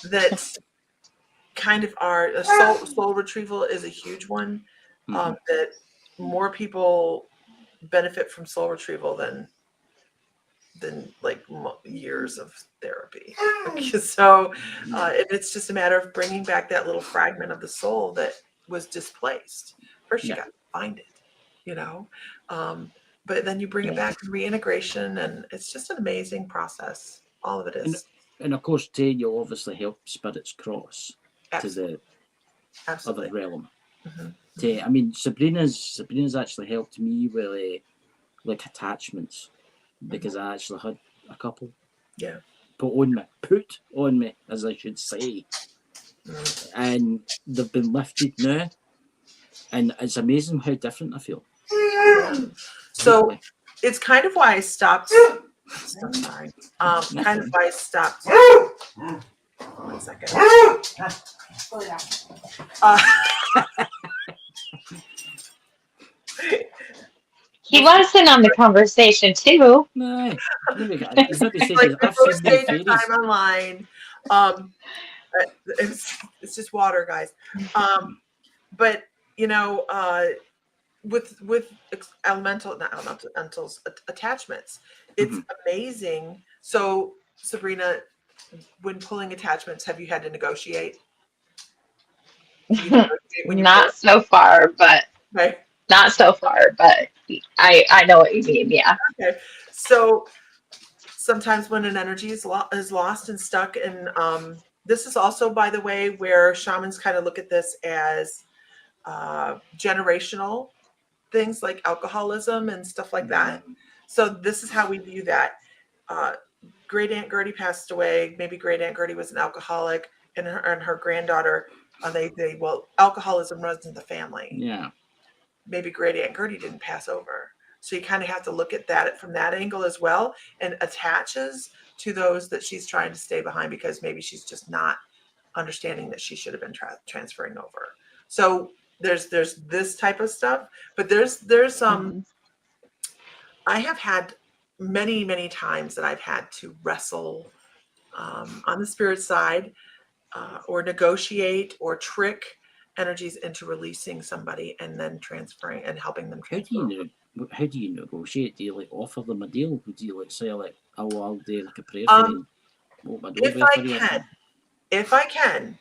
That kind of are soul retrieval is a huge one. That more people benefit from soul retrieval than like years of therapy. So it's just a matter of bringing back that little fragment of the soul that was displaced. First, you got to find it, but then you bring it back to reintegration, and it's just an amazing process. All of it is.
And of course, too, you'll obviously help spirits cross to the other realm. I mean, Sabrina's actually helped me with like attachments, because I actually had a couple.
Yeah.
Put on me, as I should say. And they've been lifted now. And it's amazing how different I feel.
So it's kind of why I stopped. So sorry. Kind of why I stopped. 1 second.
He wants in on the conversation too.
Like time online. It's just water, guys. But with elementals attachments, it's amazing. So, Sabrina, when pulling attachments, have you had to negotiate?
Not so far, but
right.
Not so far, but I know what you mean. Yeah.
Okay. So sometimes when an energy is lost and stuck, and this is also, by the way, where shamans kind of look at this as generational things like alcoholism and stuff like that. So this is how we view that. Great Aunt Gertie passed away. Maybe Great Aunt Gertie was an alcoholic, and her granddaughter, well, alcoholism runs in the family.
Yeah.
Maybe Great Aunt Gertie didn't pass over. So you kind of have to look at that from that angle as well, and attaches to those that she's trying to stay behind because maybe she's just not understanding that she should have been transferring over. So there's this type of stuff, but there's I have had many times that I've had to wrestle on the spirit side or negotiate or trick energies into releasing somebody and then transferring and helping them transfer.
How do you negotiate? Do you like offer them a deal? Do you like say like, oh, I'll do like a prayer for you?
If I can,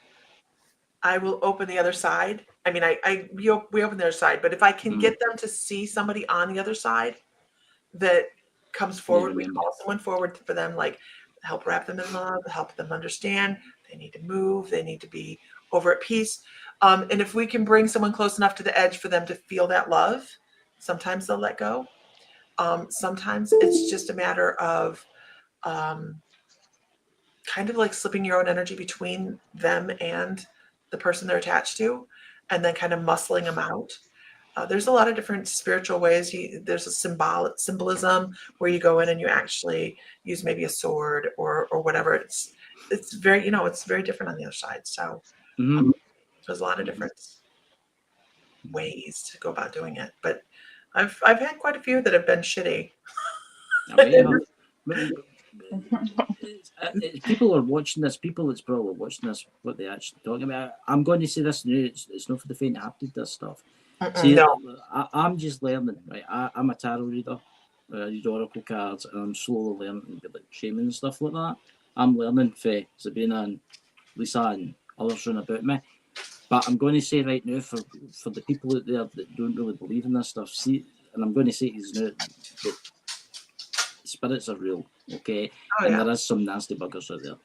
I will open the other side. I mean, we open the other side, but if I can get them to see somebody on the other side that comes forward, we call someone forward for them, like help wrap them in love, help them understand they need to move, they need to be over at peace. And if we can bring someone close enough to the edge for them to feel that love, sometimes they'll let go. Sometimes it's just a matter of kind of like slipping your own energy between them and the person they're attached to, and then kind of muscling them out. There's a lot of different spiritual ways. There's a symbolism where you go in and you actually use maybe a sword or whatever. It's very, it's very different on the other side. So there's a lot of different ways to go about doing it. But I've had quite a few that have been shitty.
People are watching this. People that's probably watching this, what they're actually talking about. I'm going to say this now. It's not for the faint-hearted. This stuff. See,
No.
I'm just learning. Right, I'm a tarot reader. I read oracle cards, and I'm slowly learning about shaman and stuff like that. I'm learning for Sabrina and Lisa and others around about me. But I'm going to say right now for the people out there that don't really believe in this stuff, see, and I'm going to say is now that spirits are real, okay?
Oh,
and there is some nasty buggers out there.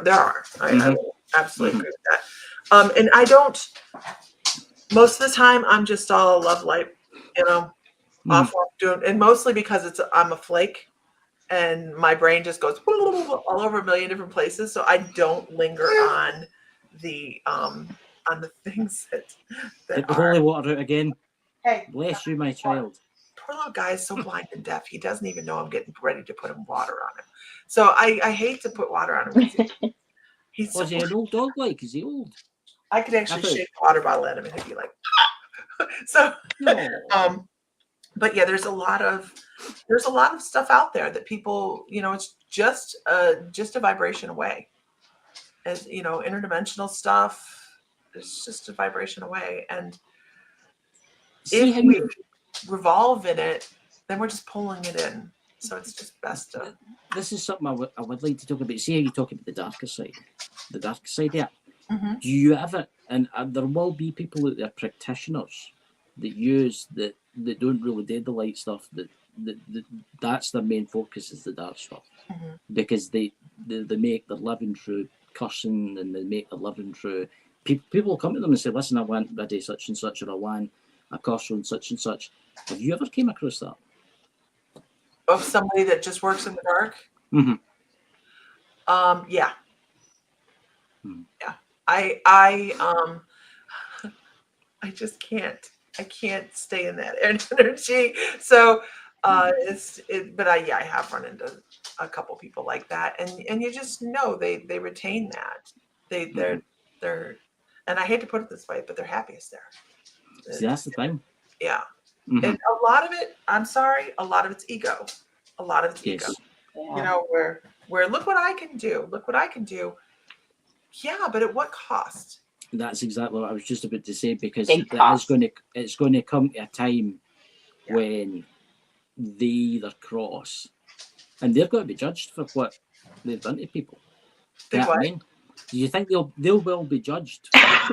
There are. I absolutely agree with that. And I don't. Most of the time, I'm just all love light, off doing, and mostly because I'm a flake, and my brain just goes all over a million different places. So I don't linger on the things that
Get the holy water out again.
Hey,
bless you, my child.
Poor little guy is so blind and deaf. He doesn't even know I'm getting ready to put him water on him. So I hate to put water on him.
Was he an old dog? Like, is he old?
I could actually shake the water bottle at him and he'd be like, so, but yeah, there's a lot of stuff out there that people, it's just a vibration away. As interdimensional stuff, it's just a vibration away. And if we revolve in it, then we're just pulling it in. So it's just best to.
This is something I would like to talk about. See how you talk about the darker side. The darker side, yeah. Do you ever, and there will be people out there, practitioners, that use that don't really do the light stuff, that's their main focus is the dark stuff. Because they make their living through cursing, and they make their living through, people come to them and say, listen, I want a day such and such, or I want a curse on such and such. Have you ever came across that?
Of somebody that just works in the dark? Yeah. Yeah. I just can't. I can't stay in that energy. So but I have run into a couple people like that, and you just know they retain that. They're and I hate to put it this way, but they're happiest there.
See, that's the thing.
Yeah. And a lot of it, I'm sorry, a lot of it's ego. A lot of it's ego. Yeah. Where look what I can do. Look what I can do. Yeah, but at what cost?
That's exactly what I was just about to say, because it's going to come to a time when they either cross, and they've got to be judged for what they've done to people. Do you think they will be judged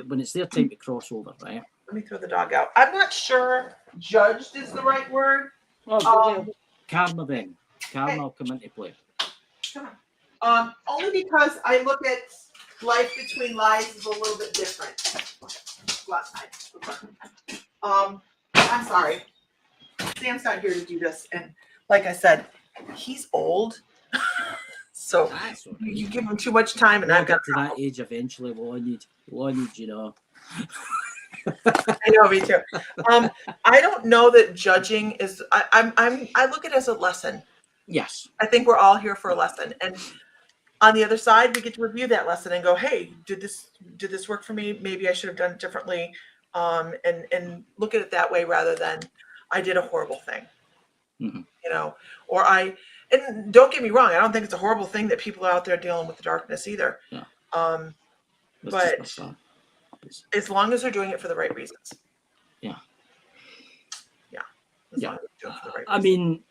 when it's their time to cross over, right?
let me throw the dog out. I'm not sure judged is the right word.
Karma then. Karma will come into play.
Come on. Only because I look at life between lives is a little bit different. Last night. I'm sorry. Sam's not here to do this. And like I said, he's old. So
That's okay.
you give him too much time, and
I'll
I've got
get to that age eventually. We'll all need, you know.
I know, me too. I don't know that judging is. I look at it as a lesson.
Yes.
I think we're all here for a lesson, and on the other side, we get to review that lesson and go, "Hey, did this work for me? Maybe I should have done it differently." And look at it that way rather than I did a horrible thing,
Mm-hmm.
you know, or and don't get me wrong, I don't think it's a horrible thing that people are out there dealing with the darkness either.
Yeah.
But as long as they're doing it for the right reasons.
Yeah.
Yeah. As long as they're doing it for the right
I
reasons.
mean,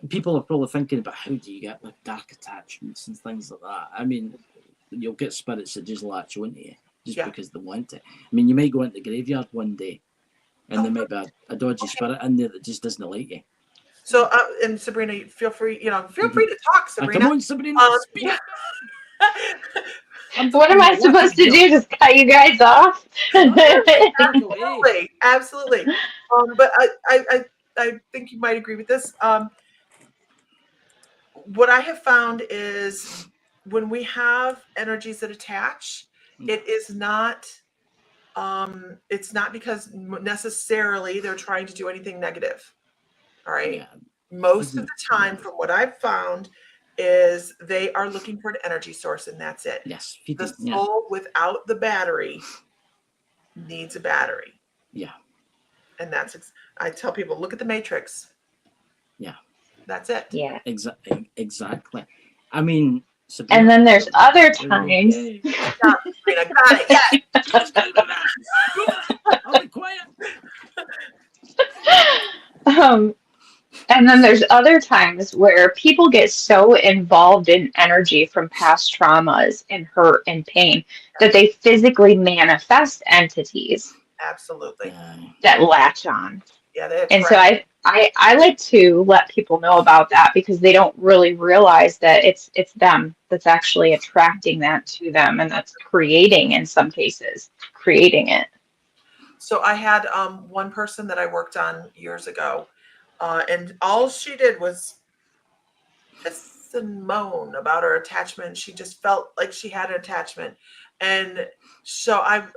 people are probably thinking about how do you get like dark attachments and things like that. I mean, you'll get spirits that just latch onto you just because they want it. I mean, you might go into the graveyard one day and there might be a dodgy spirit in there that just doesn't like you.
So, and Sabrina, feel free to talk, Sabrina.
Come on, Sabrina.
Yeah.
What am I supposed to do? Just cut you guys off?
Absolutely. But I think you might agree with this. What I have found is when we have energies that attach, it is not. It's not because necessarily they're trying to do anything negative. All right. Yeah. Most of the time, from what I've found, is they are looking for an energy source, and that's it.
Yes.
The soul without the battery needs a battery.
Yeah.
And I tell people, look at the Matrix.
Yeah.
That's it.
Yeah.
Exactly. I mean,
Sabrina, and then there's other times.
Got it. Yes.
I'll be quiet.
And then there's other times where people get so involved in energy from past traumas and hurt and pain that they physically manifest entities.
Absolutely.
That latch on.
Yeah,
and so I like to let people know about that because they don't really realize that it's them that's actually attracting that to them, and that's creating, in some cases, creating it.
So I had one person that I worked on years ago, and all she did was piss and moan about her attachment. She just felt like she had an attachment, and so I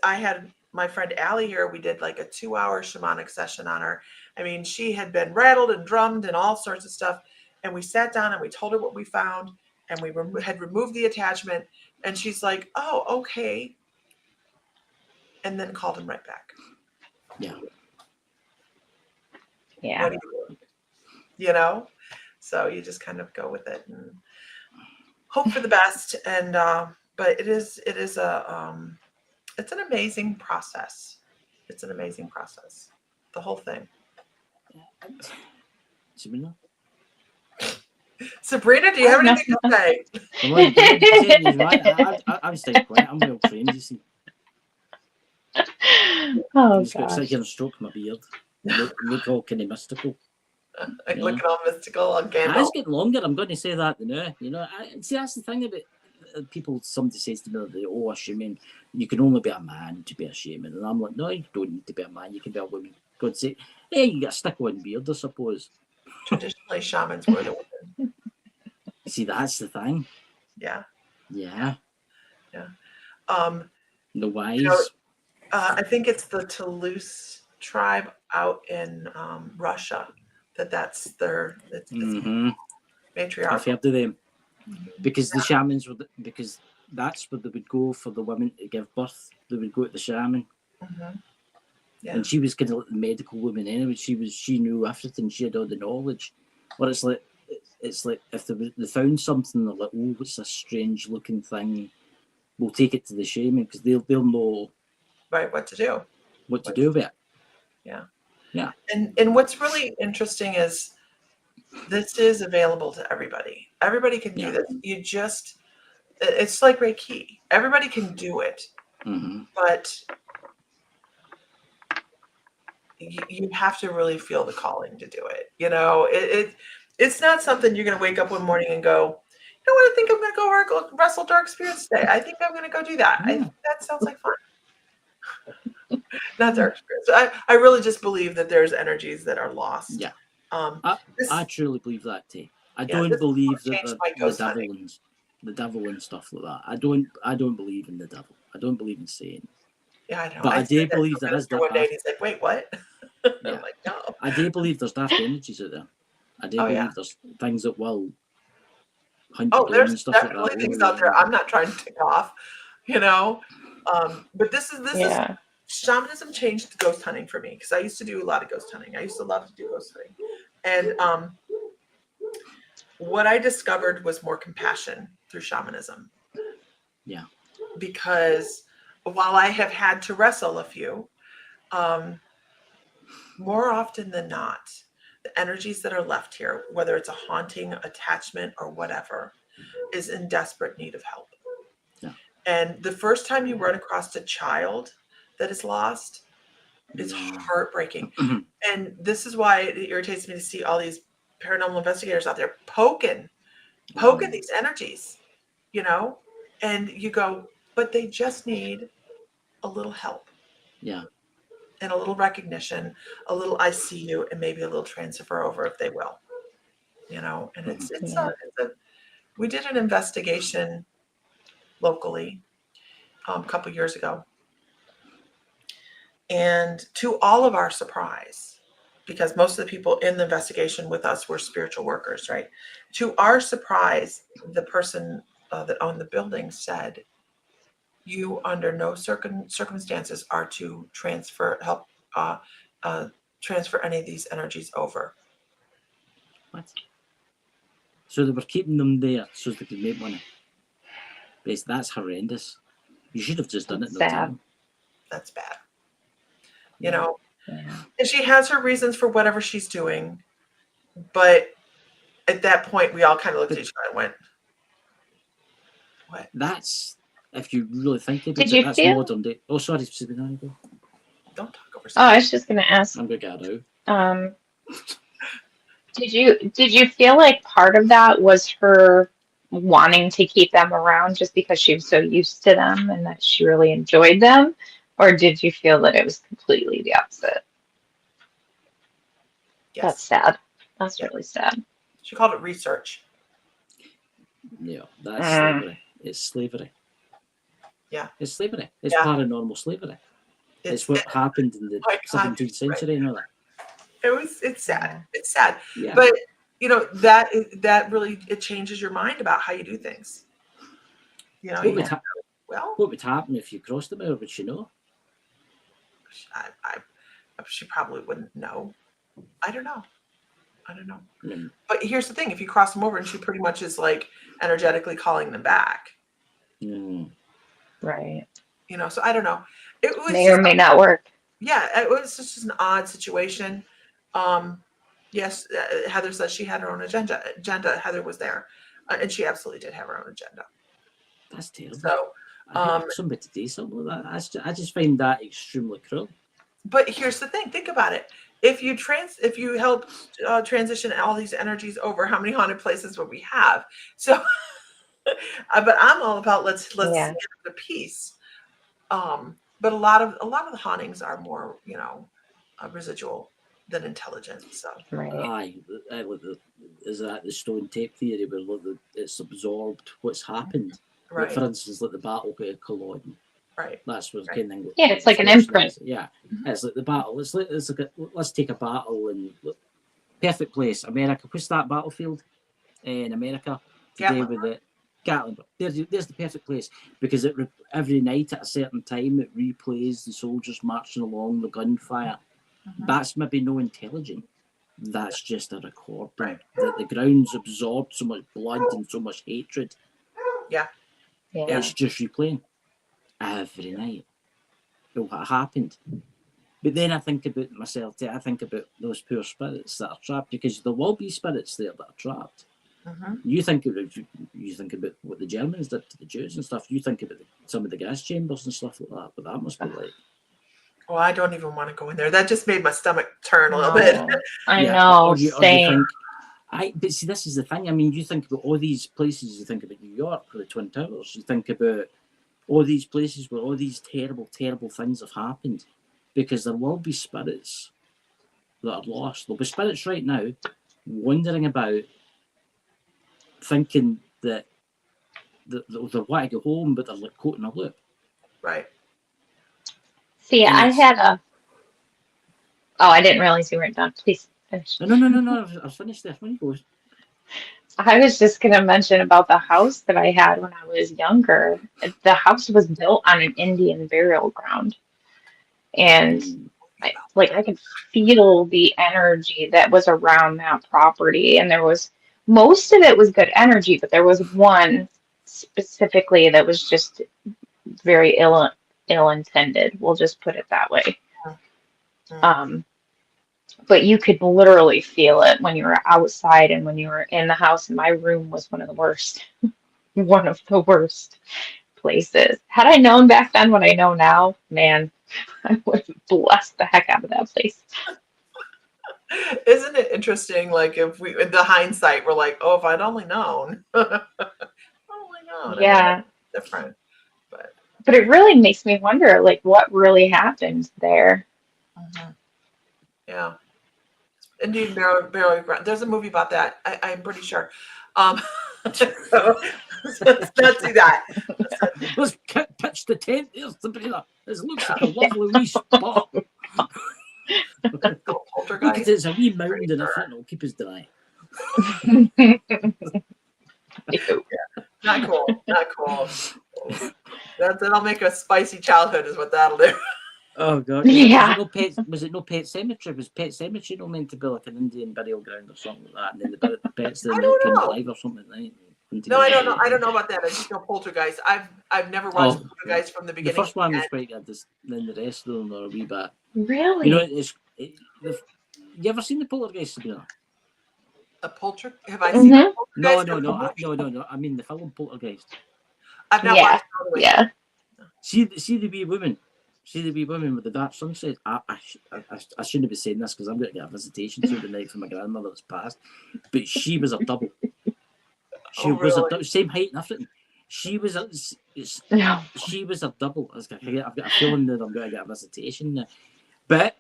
had my friend Allie here. We did like a 2-hour shamanic session on her. I mean, she had been rattled and drummed and all sorts of stuff. And we sat down and we told her what we found, and we had removed the attachment. And she's like, "Oh, okay." And then called him right back.
Yeah.
Yeah.
You know, so you just kind of go with it and hope for the best. And but it's an amazing process. It's an amazing process. The whole thing. Sabrina, do you have anything to say?
I'm staying quiet. I'm well trained, you see.
Oh,
just got to sit here and stroke my beard. Look all kind of mystical.
Looking all mystical on camera.
It's getting longer. I'm going to say that now. You know, see, that's the thing about people. Somebody says to me, "Oh, a shaman, you can only be a man to be a shaman," and I'm like, "No, you don't need to be a man. You can be a woman." God say, "Yeah, you got a stick-on beard, I suppose."
Traditionally, shamans were the women.
See, that's the thing.
Yeah.
Yeah.
Yeah.
The wise.
You know, I think it's the Toulouse tribe out in Russia. That's their matriarch.
I've heard of them because the shamans were because that's where they would go for the women to give birth. They would go to the shaman.
Mm-hmm. Yeah.
And she was kind of like the medical woman anyway. She knew everything. She had all the knowledge. But it's like if they found something, they're like, "Oh, what's this strange looking thing?" We'll take it to the shaman because they'll know
what to do.
What to do with it.
Yeah.
Yeah.
And what's really interesting is this is available to everybody. Everybody can do this. It's like Reiki. Everybody can do it.
Mm-hmm.
But you have to really feel the calling to do it. You know, it's not something you're going to wake up one morning and go, you know what, I think I'm going to go wrestle dark spirits today. I think I'm going to go do that. I think that sounds like fun. Not dark spirits. I really just believe that there's energies that are lost.
Yeah. I truly believe that too. I don't
this
believe
changed
that
my
the
ghost
devil
hunting.
and the devil and stuff like that. I don't believe in the devil. I don't believe in Satan.
Yeah, I know.
But I do
said that
believe
to a
there is
minister
that
one day, and
daft.
he's like, "Wait, what?"
Yeah.
I'm like, "No."
I do believe there's daft energies out there. I do
Oh,
believe
yeah.
there's things that will hunt
Oh,
you down
there's
and stuff like
definitely
that.
things out there I'm not trying to tick off, you know. But this is shamanism changed ghost hunting for me, because I used to do a lot of ghost hunting. I used to love to do ghost hunting, and what I discovered was more compassion through shamanism.
Yeah.
Because while I have had to wrestle a few, more often than not, the energies that are left here, whether it's a haunting, attachment, or whatever, is in desperate need of help.
Yeah.
And the first time you run across a child that is lost, it's heartbreaking. And this is why it irritates me to see all these paranormal investigators out there poking these energies, you know, and you go, but they just need a little help.
Yeah.
And a little recognition, a little I see you, and maybe a little transfer over if they will, you know. And it's we did an investigation locally a couple years ago, and to all of our surprise, because most of the people in the investigation with us were spiritual workers, right? To our surprise, the person that owned the building said, "You under no circumstances are to help transfer any of these energies over."
What? So they were keeping them there so they could make money. That's horrendous. You should have just done it.
Sad.
That's bad. You know, and she has her reasons for whatever she's doing, but at that point, we all kind of looked at each other and went, "What?"
That's, if you really think about
Did
it,
you
that's
feel?
modern day. Oh, sorry, Sabrina.
Don't talk over.
Oh, I was just gonna ask.
I'm gonna get out.
Did you feel like part of that was her wanting to keep them around just because she was so used to them and that she really enjoyed them? Or did you feel that it was completely the opposite?
Yes.
That's sad. That's really sad.
She called it research.
Yeah, that's slavery. It's slavery.
Yeah.
It's slavery. It's paranormal slavery. It's what happened in the 17th century and all that.
It's sad. It's sad.
Yeah.
But you know, that really, it changes your mind about how you do things. You know,
what would happen if you crossed them, or would she know?
She probably wouldn't know. I don't know. But here's the thing: if you cross them over, and she pretty much is like energetically calling them back.
Right.
You know, so I don't know. It was
may or may not work.
Yeah, it was just an odd situation. Yes, Heather says she had her own agenda. Heather was there, and she absolutely did have her own agenda.
That's terrible.
So,
somebody to do something like that. I just find that extremely cruel.
But here's the thing: think about it. If you help transition all these energies over, how many haunted places would we have? So, but I'm all about let's get the peace. But a lot of the hauntings are more, you know, residual than intelligent. So
aye, is that the stone tape theory where it's absorbed what's happened?
Right.
Like, for instance, like the battle of Culloden.
Right.
That's what
it's like an imprint.
Yeah, it's like the battle. Let's take a battle in perfect place. America. What's that battlefield in America today with the Gatlinburg? There's the perfect place, because every night at a certain time it replays the soldiers marching along, the gunfire. That's maybe no intelligent. That's just a recording that the ground's absorbed so much blood and so much hatred.
Yeah.
It's just replaying every night. But what happened? But then I think about myself. I think about those poor spirits that are trapped, because there will be spirits there that are trapped. You think about what the Germans did to the Jews and stuff. You think about some of the gas chambers and stuff like that. But that must be like
Oh, I don't even want to go in there. That just made my stomach turn a little bit.
I know.
Or you
Same.
think, but see, this is the thing. I mean, you think about all these places. You think about New York with the Twin Towers. You think about all these places where all these terrible, terrible things have happened, because there will be spirits that are lost. There'll be spirits right now wandering about, thinking that they want to go home, but they're like caught in a loop.
Right.
See,
And
I
it's-
had a. Oh, I didn't realize you weren't done. Please finish.
No. I've finished there. When you go,
I was just going to mention about the house that I had when I was younger. The house was built on an Indian burial ground. And I could feel the energy that was around that property. And there was, most of it was good energy, but there was one specifically that was just very ill-intended. We'll just put it that way. But you could literally feel it when you were outside and when you were in the house. And my room was one of the worst places. Had I known back then what I know now, man, I would have blessed the heck out of that place.
Isn't it interesting? Like, if we, in the hindsight, we're like, oh, if I'd only known.
Yeah.
Different.
But it really makes me wonder, like, what really happened there.
Yeah. Indeed, burial ground. There's a movie about that. I'm pretty sure. So let's not do that.
Let's pitch the tent. There's Sabrina. It looks like a lovely wee spot. Look at it, it's a wee mound in a foot, and it'll keep us dry.
Not cool. Not cool. That'll make a spicy childhood, is what that'll do.
Oh god!
Yeah.
Was it no Pet Cemetery? Was Pet Cemetery not meant to be like an Indian burial ground or something like that? And then the pets then came alive or something, right?
No, I don't know. I don't know about that. I just know Poltergeist. I've never watched Poltergeist from the beginning.
The first one was quite good. Then the rest of them are a wee bit.
Really?
You know, you ever seen the Poltergeist, Sabrina?
A Poltergeist? Have I seen the Poltergeist?
No. I mean the film Poltergeist.
I've not watched it all the way.
Yeah.
See the wee woman. See the wee woman with the dark sunset. I shouldn't be saying this because I'm going to get a visitation through the night from my grandmother that's passed. But she was a double. She was a double, same height and everything. She was a double. I've got a feeling that I'm going to get a visitation now. But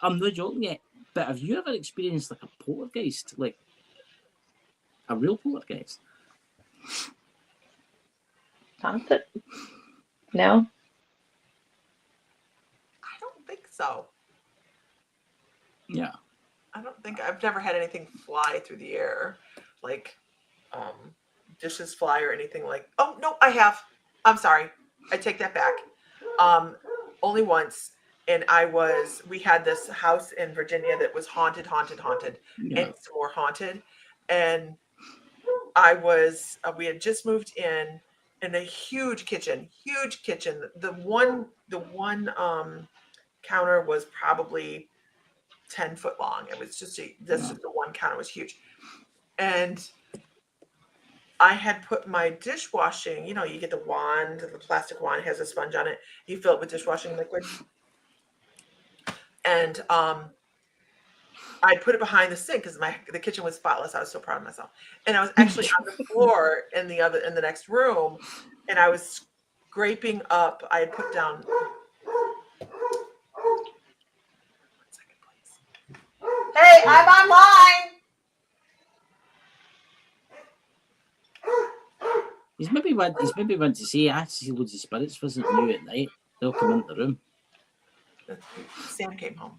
I'm not joking yet. But have you ever experienced like a poltergeist, like a real poltergeist?
No.
I don't think so.
Yeah.
I've never had anything fly through the air, like dishes fly or anything like. Oh no, I have. I'm sorry. I take that back. Only once, and we had this house in Virginia that was haunted, and some more haunted, and we had just moved in a huge kitchen. The one counter was probably 10 foot long. It was just the one counter was huge. And I had put my dishwashing, you get the wand, the plastic wand, it has a sponge on it. You fill it with dishwashing liquid. And I put it behind the sink because the kitchen was spotless. I was so proud of myself. And I was actually on the floor in the next room, and I was scraping up. I had put down. 1 second, please. Hey, I'm online.
He's maybe want to say, I see loads of spirits visiting you at night. They'll come into the room.
Sam came home.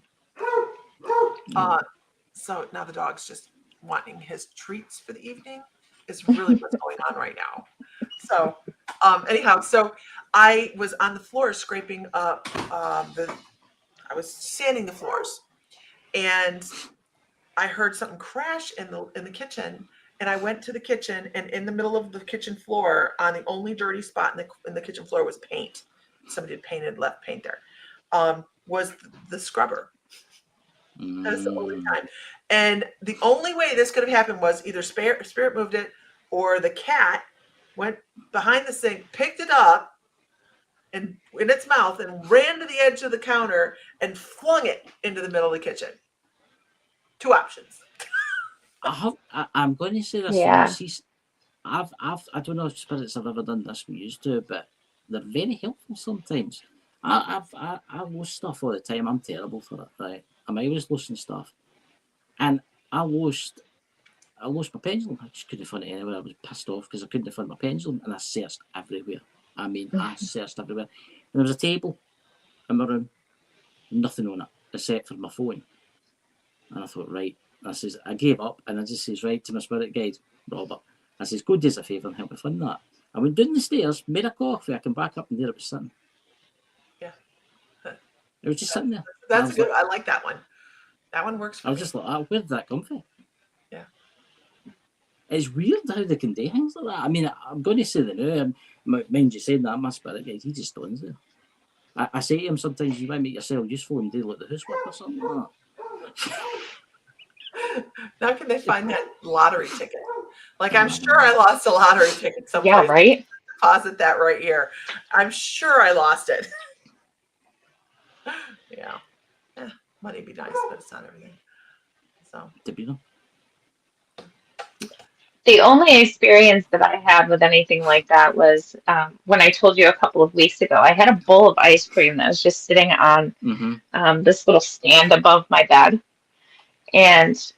So now the dog's just wanting his treats for the evening. Is really what's going on right now. So anyhow, so I was on the floor scraping up I was sanding the floors, and I heard something crash in the kitchen. And I went to the kitchen, and in the middle of the kitchen floor, on the only dirty spot in the kitchen floor, was paint. Somebody had left paint there. Was the scrubber. That's the only time. And the only way this could have happened was either spirit moved it, or the cat went behind the sink, picked it up, in its mouth and ran to the edge of the counter and flung it into the middle of the kitchen. 2 options.
I'm going to say this.
Yeah.
I don't know if spirits have ever done this we used to, but they're very helpful sometimes. I lose stuff all the time. I'm terrible for it, right? I'm always losing stuff. And I lost my pendulum. I just couldn't find it anywhere. I was pissed off because I couldn't find my pendulum, and I searched everywhere. I mean, I searched everywhere. And there was a table in my room, nothing on it except for my phone. And I thought, right. I gave up, and I just says, right, to my spirit guide, Robert. I says, go do us a favour and help me find that. I went down the stairs, made a coffee, I came back up, and there it was sitting.
Yeah.
It was just sitting there.
That's good. I like that one. That one works for me.
I was just like, where did that come from?
Yeah.
It's weird how they can do things like that. I mean, I'm going to say that now. Mind you saying that, my spirit guide, he just stands there. I say to him sometimes, you might make yourself useful and do like the housework or something like that.
Now can they find that lottery ticket? Like, I'm sure I lost a lottery ticket someplace.
Yeah, right?
Deposit that right here. I'm sure I lost it. Yeah. Money be nice, but it's not everything. So.
The only experience that I had with anything like that was when I told you a couple of weeks ago, I had a bowl of ice cream that was just sitting on this little stand above my bed. And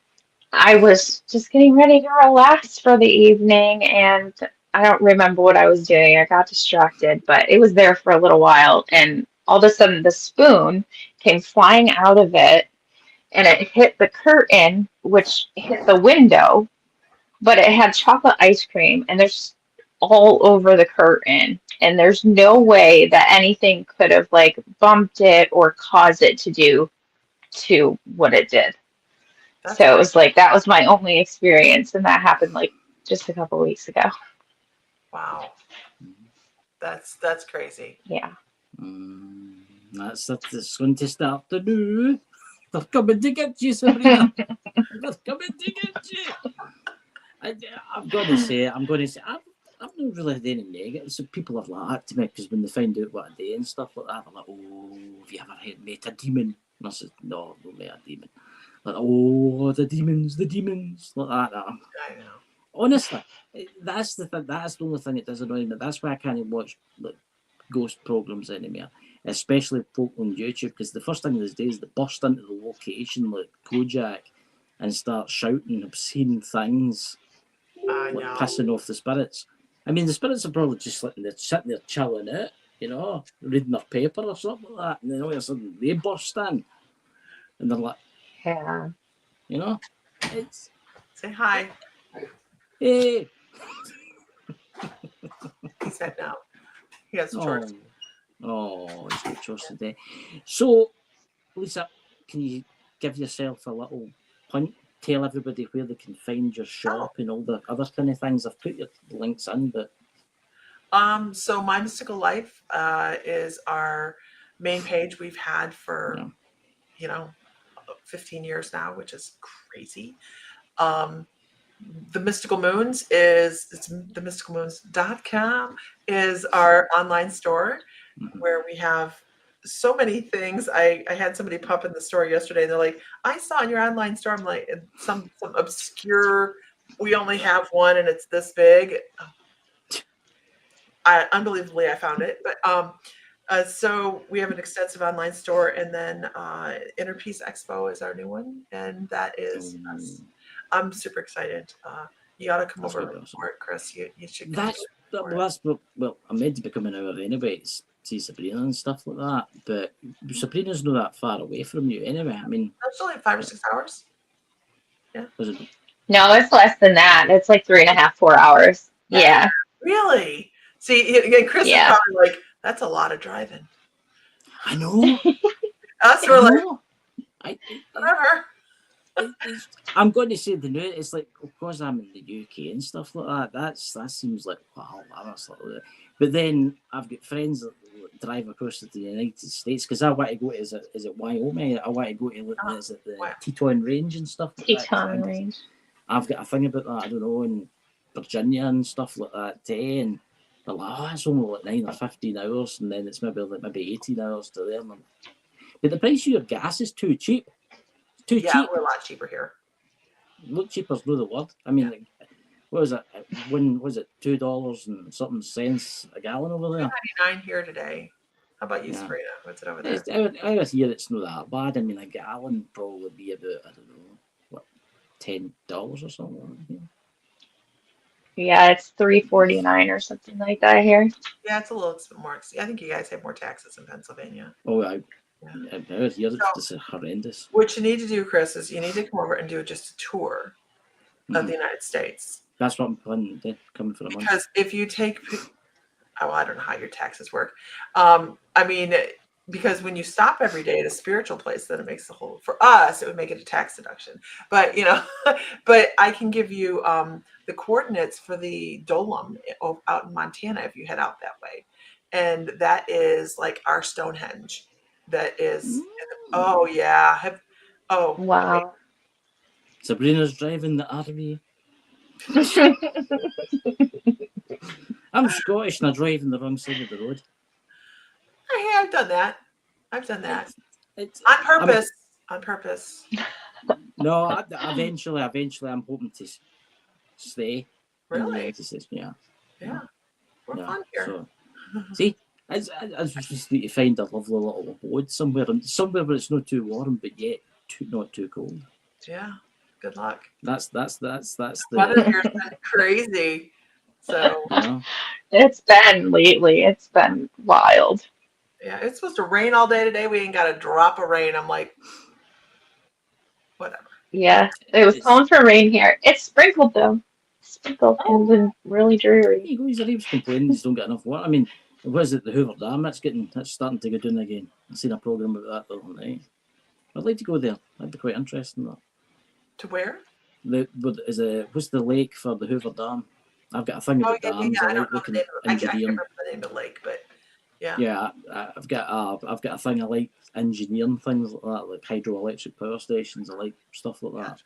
I was just getting ready to relax for the evening, and I don't remember what I was doing. I got distracted, but it was there for a little while, and all of a sudden the spoon came flying out of it, and it hit the curtain, which hit the window, but it had chocolate ice cream, and there's all over the curtain, and there's no way that anything could have like bumped it or caused it to do to what it did. So it was like, that was my only experience, and that happened like just a couple weeks ago.
Wow. That's crazy.
Yeah.
That's going to start to do. They're coming to get you, Sabrina. They're coming to get you. I'm going to say, I've not really had any negatives. So people have laughed to me because when they find out what I do and stuff like that, they're like, oh, have you ever met a demon? And I said, no, I've not met a demon. Like, oh, the demons, like that.
I know.
Honestly, that's the thing. That's the only thing that does annoy me. That's why I can't watch like ghost programs anymore, especially folk on YouTube. Because the first thing these days, they burst into the location like Kojak and start shouting obscene things, like pissing off the spirits. I mean, the spirits are probably just sitting there chilling out, you know, reading their paper or something like that, and then all of a sudden they burst in, and they're like,
yeah,
you know, it's
say hi.
Hey.
He said no. He has chores.
Oh, he's got chores today. So, Lisa, can you give yourself a little punt? Tell everybody where they can find your shop and all the other kind of things. I've put your links in, but
so My Mystical Life is our main page we've had for 15 years now, which is crazy. The Mystical Moons it's themysticalmoons.com is our online store where we have so many things. I had somebody pop in the store yesterday and they're like, I saw in your online store, I'm like, some obscure, we only have one and it's this big. Unbelievably, I found it. But so we have an extensive online store, and then Inner Peace Expo is our new one, and that is us. I'm super excited. You ought to come over for it, Chris. You should come
well, I'm meant to be coming over anyway to see Sabrina and stuff like that, but Sabrina's not that far away from you anyway. I mean,
that's only 5 or 6 hours. Yeah.
No, it's less than that. It's like 3.5, 4 hours. Yeah.
Really? See, again, Chris is probably like, that's a lot of driving.
I know.
Us, we're like, whatever.
I'm going to say the new. It's like, of course, I'm in the UK and stuff like that. That seems like wow. But then I've got friends that drive across to the United States because I want to go to is it Wyoming? I want to go to is it the Teton Range and stuff. Like
Teton Range.
I've got a thing about that. I don't know, in Virginia and stuff like that too. And they're like, oh, it's only like 9 or 15 hours, and then it's maybe 18 hours to them. But the price of your gas is too cheap. It's too cheap.
We're a lot cheaper here.
Look, cheaper's not the word. I mean, like, what was it? When was it $2 and something cents a gallon over there?
$2.99 here today. How about you, Sabrina? What's it over there?
I would hear it's not that bad. I mean, a gallon probably would be about, I don't know, what, $10 or something.
Yeah, it's $3.49 or something like that here.
Yeah, it's a little more. I think you guys have more taxes in Pennsylvania.
Oh, I heard here it's horrendous.
What you need to do, Chris, is you need to come over and do just a tour of the United States.
That's what I'm planning to do, coming for a month.
Because if you take, I don't know how your taxes work. I mean, because when you stop every day at a spiritual place, then it makes the whole, for us, it would make it a tax deduction. But, but I can give you the coordinates for the Dolom out in Montana if you head out that way. And that is like our Stonehenge. That is, oh, yeah.
Wow.
Wait.
Sabrina's driving the RV. I'm Scottish and I drive on the wrong side of the road.
I've done that. It's on purpose. On purpose.
No, eventually I'm hoping to stay.
Really?
Yeah.
We're fun here.
So, see, I just need to find a lovely little abode somewhere where it's not too warm, but yet not too cold.
Yeah. Good luck.
That's the
weather here's been crazy. So
it's been wild.
Yeah, it's supposed to rain all day today. We ain't got a drop of rain. I'm like, whatever.
Yeah, it was calling for rain here. It's sprinkled though. Sprinkled and been really dreary.
He was complaining he don't get enough water. I mean, was it the Hoover Dam? That's starting to go down again. I've seen a program about that the other night. I'd like to go there. That'd be quite interesting. That.
To where?
What's the lake for the Hoover Dam? I've got a thing about dams.
I don't know
looking
I can't
engineering.
remember the name of the lake, but yeah.
Yeah, I've got a thing. I like engineering things like that, like hydroelectric power stations. I like stuff like that.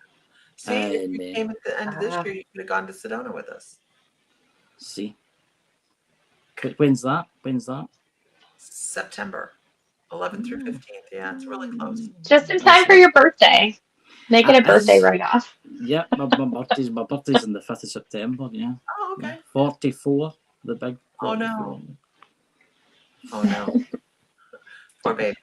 See, if you came at the end of this year, you could have gone to Sedona with us.
See. When's that?
September 11th through 15th. Yeah, it's really close.
Just in time for your birthday. Make it a birthday write-off.
Yeah, my birthday's on the 5th of September, yeah.
Oh, okay.
Yeah, 44, the big 44.
Oh, no. Oh, no. Poor baby.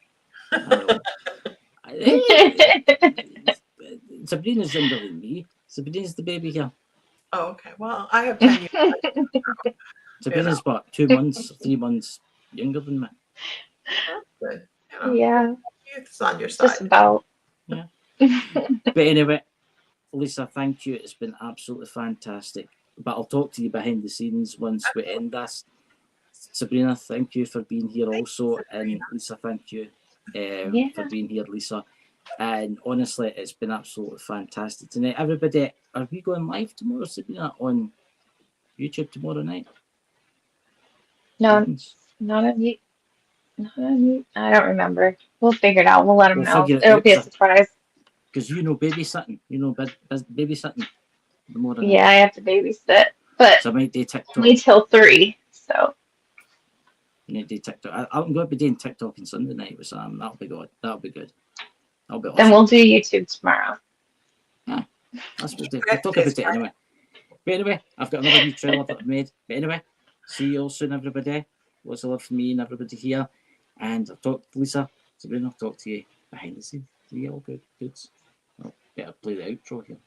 Sabrina's younger than me. Sabrina's the baby here.
Oh, okay. Well, I have 10 years.
Sabrina's about 2 months, 3 months younger than me.
That's good.
Yeah.
It's on your side.
Just about.
Yeah. But anyway, Lisa, thank you. It's been absolutely fantastic. But I'll talk to you behind the scenes once we end this. Sabrina, thank you for being here also. And Lisa, thank you for being here, Lisa. And honestly, it's been absolutely fantastic tonight. Everybody, are we going live tomorrow, Sabrina, on YouTube tomorrow night?
No, not on you. I don't remember. We'll figure it out. We'll let them know. It'll be a surprise.
Because babysitting. Babysitting.
Yeah, I have to babysit. But
so I might do TikTok.
Only till 3. So.
You need to do TikTok. I'm going to be doing TikTok on Sunday night with Sam. That'll be good. That'll be awesome.
Then we'll do YouTube tomorrow.
Yeah. That's what we'll do. We'll talk about it anyway. But anyway, I've got another new trailer that I've made. But anyway, see you all soon, everybody. Lots of love from me and everybody here. And I'll talk to Lisa. Sabrina, I'll talk to you behind the scenes. See you all good. I'll better play the outro here.